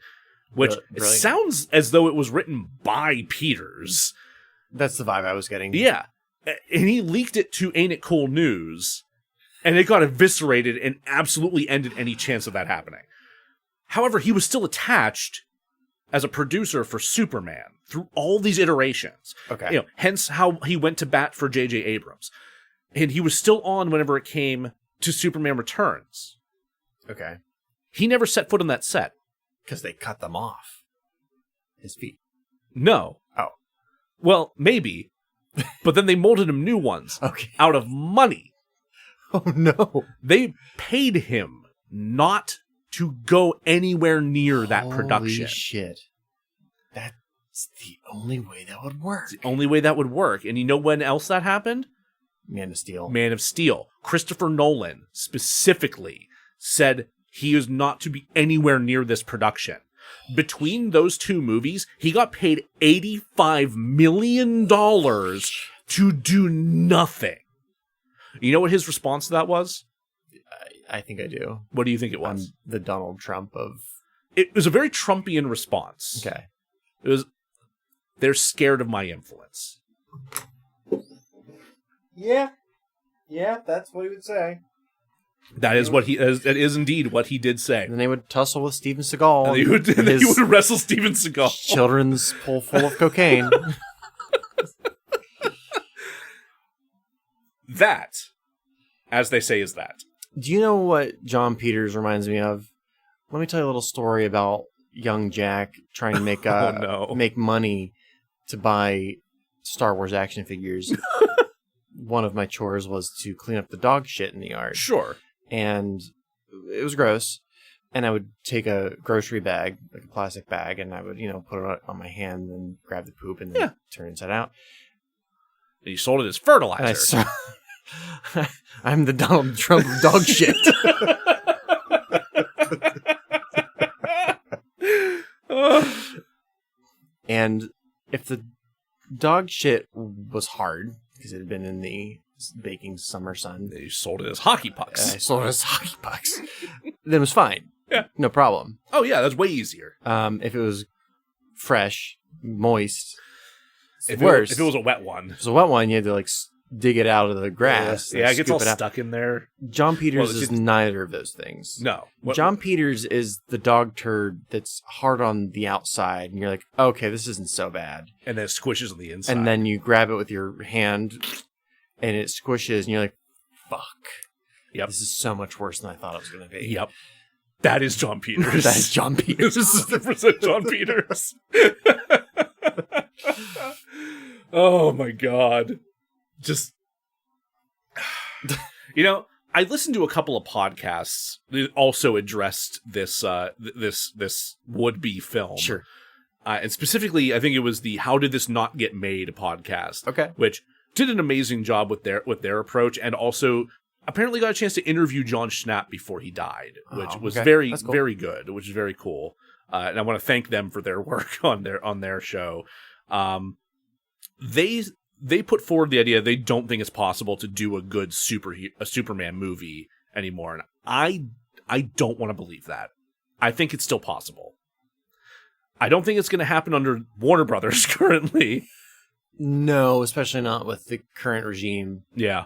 Which it sounds as though it was written by Peters. That's the vibe I was getting. Yeah. And he leaked it to Ain't It Cool News. And it got eviscerated and absolutely ended any chance of that happening. However, he was still attached as a producer for Superman through all these iterations. Okay. Hence how he went to bat for J.J. Abrams. And he was still on whenever it came to Superman Returns. Okay. He never set foot on that set. Because they cut them off. His feet. No. Oh. Well, maybe. But then they molded him new ones. Okay. Out of money. Oh, no. They paid him not to go anywhere near that production. Holy shit. That's the only way that would work. It's the only way that would work. And you know when else that happened? Man of Steel. Man of Steel. Christopher Nolan specifically said he is not to be anywhere near this production. Between those two movies, he got paid $85 million to do nothing. You know what his response to that was? I think I do. What do you think it was? The Donald Trump of... It was a very Trumpian response. Okay. It was, they're scared of my influence. Yeah. Yeah, that's what he would say. That is what that is indeed what he did say. And they would tussle with Steven Seagal. And he would wrestle Steven Seagal. Children's pool full of cocaine. That, as they say, is that. Do you know what Jon Peters reminds me of? Let me tell you a little story about young Jack trying to make make money to buy Star Wars action figures. One of my chores was to clean up the dog shit in the yard. Sure. And it was gross. And I would take a grocery bag, like a plastic bag, and I would, put it on my hand and grab the poop and then turn it inside out. And you sold it as fertilizer. I'm the Donald Trump of dog shit. And if the dog shit was hard, because it had been in the baking summer sun. You sold it as hockey pucks. I sold it as hockey pucks. Then it was fine. Yeah. No problem. Oh, yeah, that's way easier. If it was fresh, moist, if worse. If it was a wet one. If it was a wet one, you had to, dig it out of the grass. Yeah, it gets all stuck in there. Jon Peters is neither of those things. No. Jon Peters is the dog turd that's hard on the outside, and you're like, okay, this isn't so bad. And then it squishes on the inside. And then you grab it with your hand, and it squishes, and you're like, fuck. Yep. This is so much worse than I thought it was going to be. Yep. That is Jon Peters. That is Jon Peters. This is 100% Jon Peters. Oh, my God. Just... I listened to a couple of podcasts that also addressed this this would-be film. Sure. And specifically, I think it was the How Did This Not Get Made podcast. Okay. Which did an amazing job with their approach, and also apparently got a chance to interview John Schnapp before he died, which was very, cool. Very good, which is very cool. And I want to thank them for their work on their show. They put forward the idea they don't think it's possible to do a good Superman movie anymore, and I don't want to believe that. I think it's still possible. I don't think it's going to happen under Warner Brothers currently. No, especially not with the current regime. Yeah.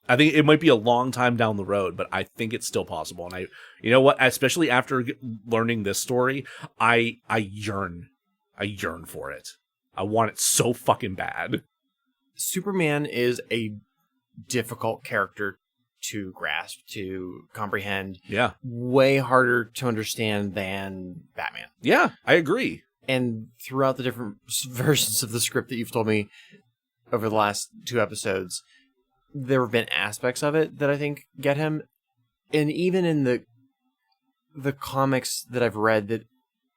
I think it might be a long time down the road, but I think it's still possible. And you know what? Especially after learning this story, I yearn for it. I want it so fucking bad. Superman is a difficult character to grasp, to comprehend. Yeah. Way harder to understand than Batman. Yeah, I agree. And throughout the different versions of the script that you've told me over the last 2 episodes, there have been aspects of it that I think get him. And even in the comics that I've read that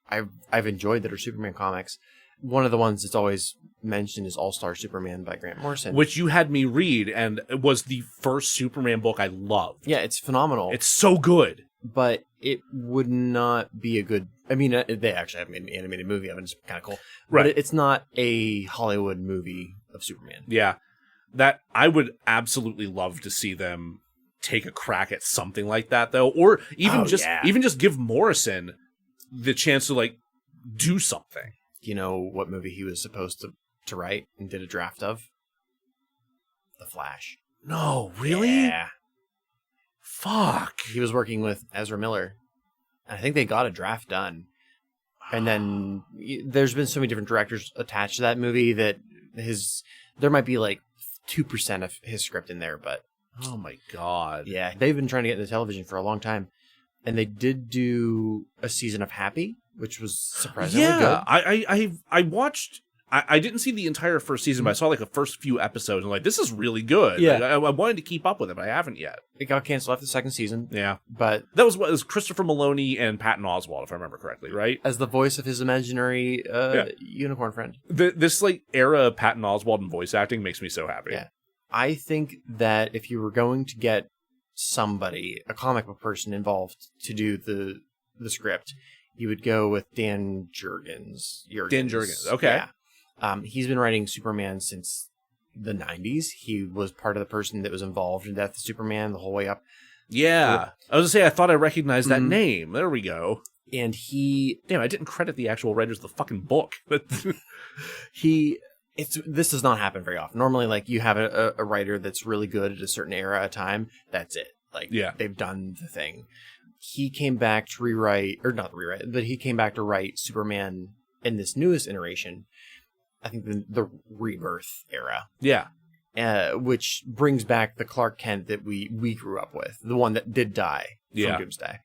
I've enjoyed that are Superman comics, one of the ones that's always mentioned is All-Star Superman by Grant Morrison. Which you had me read, and it was the first Superman book I loved. Yeah, it's phenomenal. It's so good. but it would not be a good... I mean, they actually have made an animated movie of it. It's kind of cool. Right. But it's not a Hollywood movie of Superman. Yeah. That I would absolutely love to see them take a crack at something like that, though. Or even just give Morrison the chance to, like, do something. You know what movie he was supposed to write and did a draft of? The Flash. No, really? Yeah. Fuck. He was working with Ezra Miller. I think they got a draft done. And then there's been so many different directors attached to that movie that there might be like 2% of his script in there, but... Oh my God. Yeah, they've been trying to get into television for a long time. And they did do a season of Happy, which was surprisingly good. Yeah, I watched... I didn't see the entire first season, but I saw like the first few episodes and like, this is really good. Yeah. Like, I wanted to keep up with it, but I haven't yet. It got canceled after the second season. Yeah. But That was what it was Christopher Maloney and Patton Oswalt, if I remember correctly, right? as the voice of his imaginary unicorn friend. This like era of Patton Oswalt and voice acting makes me so happy. Yeah. I think that if you were going to get somebody, a comic book person involved to do the script, you would go with Dan Jurgens. Dan Jurgens, okay. Yeah. He's been writing Superman since the 90s. He was part of the person that was involved in Death of Superman the whole way up. Yeah. I was going to say, I thought I recognized that name. There we go. And Damn, I didn't credit the actual writers of the fucking book. This does not happen very often. Normally, like, you have a writer that's really good at a certain era at a time. That's it. Like, they've done the thing. He came back to he came back to write Superman in this newest iteration. I think the Rebirth era. Yeah. Which brings back the Clark Kent that we grew up with. The one that did die from Doomsday.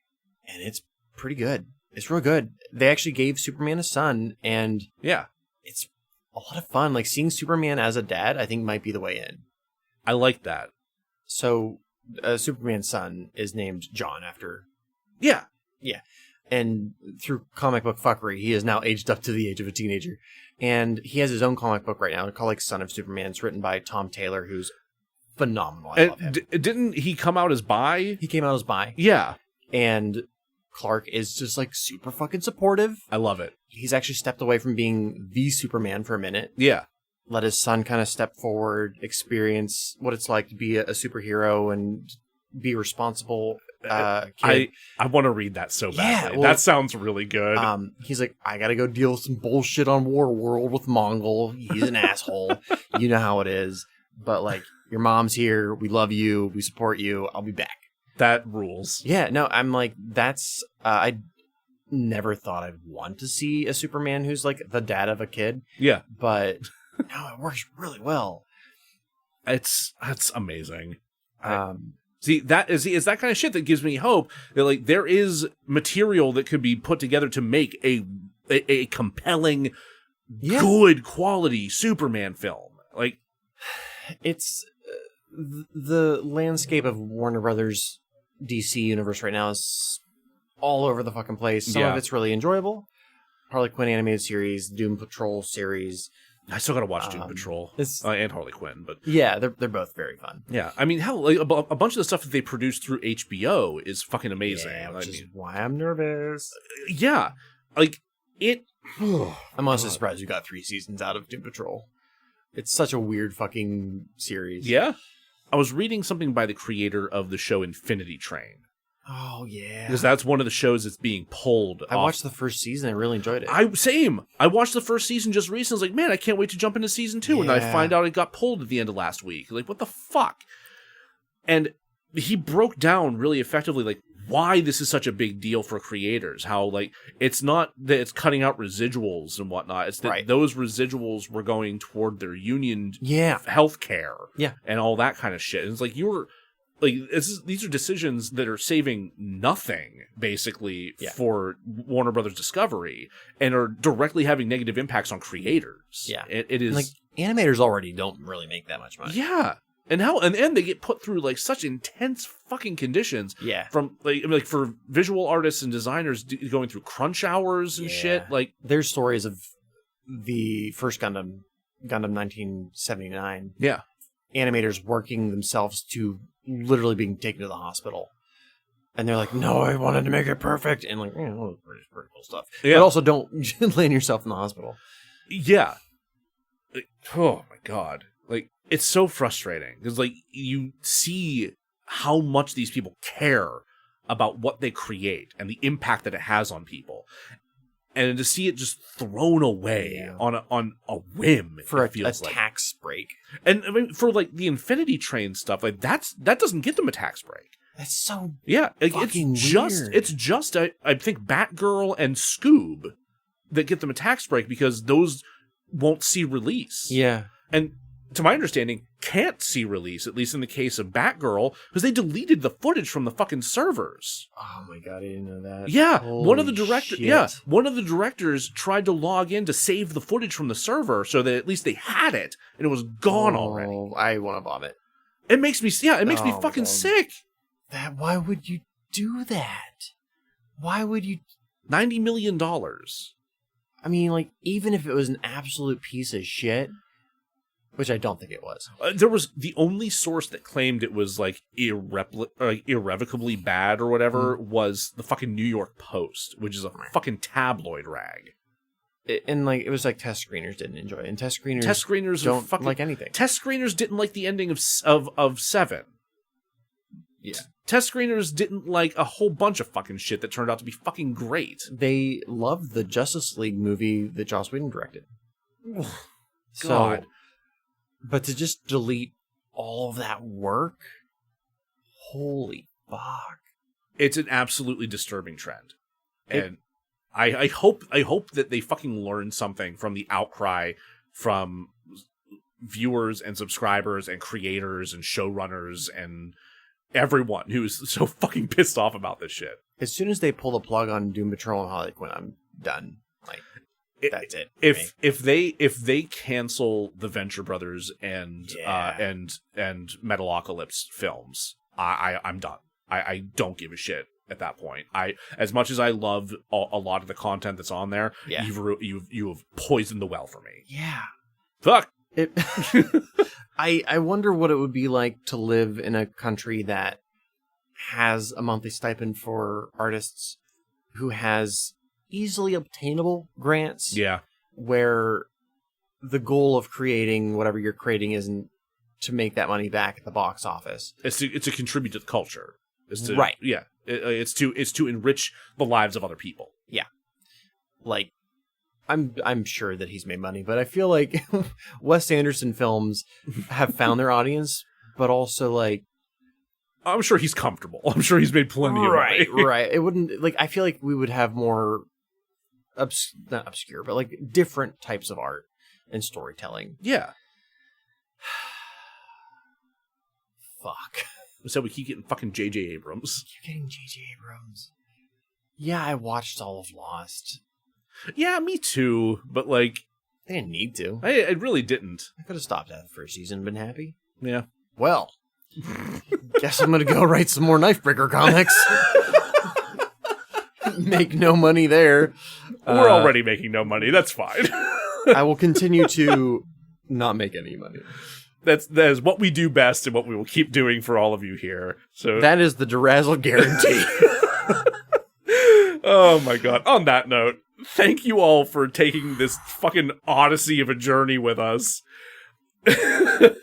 And it's pretty good. It's real good. They actually gave Superman a son, and it's a lot of fun. Like, seeing Superman as a dad, I think, might be the way in. I like that. So, Superman's son is named John after... Yeah. Yeah. And through comic book fuckery, he is now aged up to the age of a teenager. And he has his own comic book right now called, like, Son of Superman. It's written by Tom Taylor, who's phenomenal. I love him. Didn't he come out as bi? He came out as bi. Yeah. And Clark is just, like, super fucking supportive. I love it. He's actually stepped away from being the Superman for a minute. Yeah. Let his son kind of step forward, experience what it's like to be a superhero and be responsible. Kid. I want to read that so badly. Yeah, well, that sounds really good. He's like, I gotta go deal with some bullshit on Warworld with Mongol. He's an asshole. You know how it is. But, like, your mom's here. We love you. We support you. I'll be back. That rules. Yeah, no, I'm like, that's... I never thought I'd want to see a Superman who's, like, the dad of a kid. Yeah. But, no, it works really well. That's amazing. See, it's that kind of shit that gives me hope that, like, there is material that could be put together to make a compelling, good quality Superman film. Like, it's the landscape of Warner Brothers DC universe right now is all over the fucking place. Some of it's really enjoyable. Harley Quinn animated series, Doom Patrol series. I still gotta watch Doom Patrol and Harley Quinn, but yeah, they're both very fun. Yeah, I mean, hell, like, a bunch of the stuff that they produce through HBO is fucking amazing. Yeah, which is why I'm nervous. Yeah, like it. I'm honestly surprised you got 3 seasons out of Doom Patrol. It's such a weird fucking series. Yeah, I was reading something by the creator of the show Infinity Train. Oh, yeah. Because that's one of the shows that's being pulled I watched the first season. I really enjoyed it. I watched the first season just recently. I was like, man, I can't wait to jump into season 2. And I find out it got pulled at the end of last week. Like, what the fuck? And he broke down really effectively, like, why this is such a big deal for creators. How, like, it's not that it's cutting out residuals and whatnot. It's that those residuals were going toward their union health care. Yeah. And all that kind of shit. And it's like, these are decisions that are saving nothing, basically, for Warner Brothers Discovery, and are directly having negative impacts on creators. Yeah. It is... Like, animators already don't really make that much money. Yeah. And they get put through, like, such intense fucking conditions. Yeah. From, like for visual artists and designers going through crunch hours and shit. Like, there's stories of the first Gundam 1979. Yeah. Animators working themselves to literally being taken to the hospital And they're like, no, I wanted to make it perfect. And like, pretty cool stuff. Yeah. But also don't land yourself in the hospital. Yeah. Oh my God. Like, it's so frustrating because like you see how much these people care about what they create and the impact that it has on people. And to see it just thrown away on a whim for it feels a like. tax break. And I mean, for like the Infinity Train stuff, like that doesn't get them a tax break. That's so like, fucking it's just I think Batgirl and Scoob that get them a tax break because those won't see release. Yeah. And to my understanding, can't see release, at least in the case of Batgirl, because they deleted the footage from the fucking servers. Oh my God, I didn't know that. Yeah, Holy one of the directors tried to log in to save the footage from the server so that at least they had it, and it was gone already. I want to vomit. It makes me me fucking sick. Why would you do that? Why would you? $90 million. I mean, like, even if it was an absolute piece of shit, which I don't think it was. There was the only source that claimed it was like irrevocably bad or whatever was the fucking New York Post, which is a fucking tabloid rag. And like it was like test screeners didn't enjoy it, and test screeners don't fucking like anything. Test screeners didn't like the ending of 7. Yeah. Test screeners didn't like a whole bunch of fucking shit that turned out to be fucking great. They loved the Justice League movie that Joss Whedon directed. God. But to just delete all of that work, holy fuck! It's an absolutely disturbing trend, and I hope that they fucking learn something from the outcry from viewers and subscribers and creators and showrunners and everyone who's so fucking pissed off about this shit. As soon as they pull the plug on Doom Patrol and Harley Quinn, I'm done. Like. That's it. If they cancel the Venture Brothers and Metalocalypse films, I'm done. I don't give a shit at that point. As much as I love a lot of the content that's on there, you have poisoned the well for me. Yeah. Fuck. I wonder what it would be like to live in a country that has a monthly stipend for artists, who has easily obtainable grants. Yeah. Where the goal of creating whatever you're creating isn't to make that money back at the box office. It's to contribute to the culture. Right. Yeah. It's to enrich the lives of other people. Yeah. Like, I'm sure that he's made money, but I feel like Wes Anderson films have found their audience, but also like, I'm sure he's comfortable. I'm sure he's made plenty of money. Right. It wouldn't, like, I feel like we would have more not obscure, but like different types of art and storytelling. Yeah. Fuck. So we keep getting fucking J.J. Abrams. Keep getting J.J. Abrams. Yeah, I watched all of Lost. Yeah, me too. But like, I didn't need to. I really didn't. I could have stopped at the first season and been happy. Yeah. Well, guess I'm gonna go write some more Knifebreaker comics. Make no money there. We're already making no money. That's fine. I will continue to not make any money. That is what we do best and what we will keep doing for all of you here. So that is the DeRazzled guarantee. Oh my God. On that note, thank you all for taking this fucking odyssey of a journey with us. Did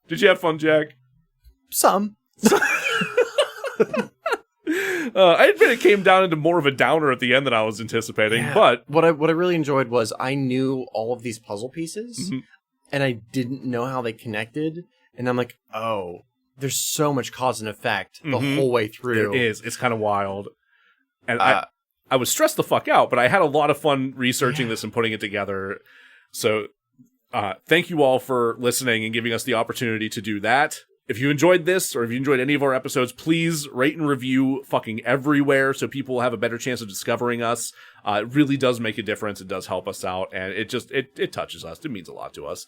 you have fun, Jack? Some. I admit it came down into more of a downer at the end than I was anticipating, but what I really enjoyed was I knew all of these puzzle pieces, and I didn't know how they connected, and I'm like, oh, there's so much cause and effect the whole way through. There is. It's kind of wild. And I was stressed the fuck out, but I had a lot of fun researching this and putting it together. So thank you all for listening and giving us the opportunity to do that. If you enjoyed this, or if you enjoyed any of our episodes, please rate and review fucking everywhere so people will have a better chance of discovering us. It really does make a difference. It does help us out, and it touches us. It means a lot to us.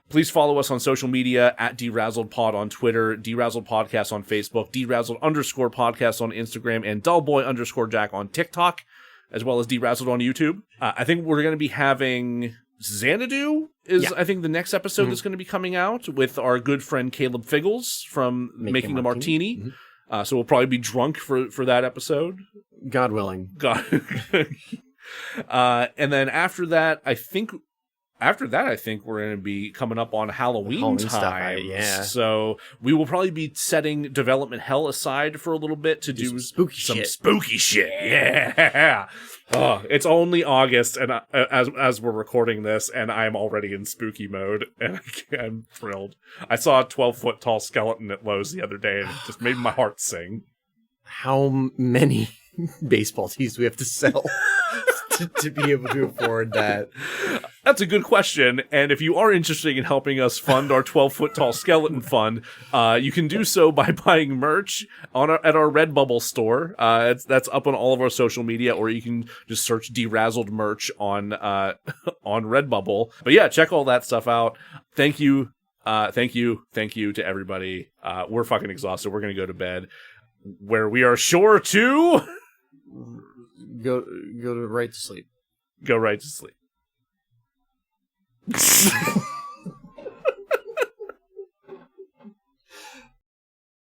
Please follow us on social media at DeRazzledPod on Twitter, DeRazzled Podcast on Facebook, DeRazzled_podcast on Instagram, and Dullboy_Jack on TikTok, as well as DeRazzled on YouTube. I think we're going to be having Xanadu is, I think, the next episode that's going to be coming out with our good friend Caleb Figgles from Making a Martini. So we'll probably be drunk for that episode. God willing. God. And then after that, I think we're going to be coming up on Halloween time. So we will probably be setting Development Hell aside for a little bit to do some spooky shit. Yeah. Oh, it's only August, and as we're recording this, and I'm already in spooky mode, and I'm thrilled. I saw a 12-foot tall skeleton at Lowe's the other day, and it just made my heart sing. How many baseball tees do we have to sell to be able to afford that? That's a good question, and if you are interested in helping us fund our 12-foot tall skeleton fund, you can do so by buying merch at our Redbubble store. That's up on all of our social media, or you can just search DeRazzled merch on Redbubble. But yeah, check all that stuff out. Thank you to everybody. We're fucking exhausted. We're gonna go to bed, where we are sure to go right to sleep. Go right to sleep.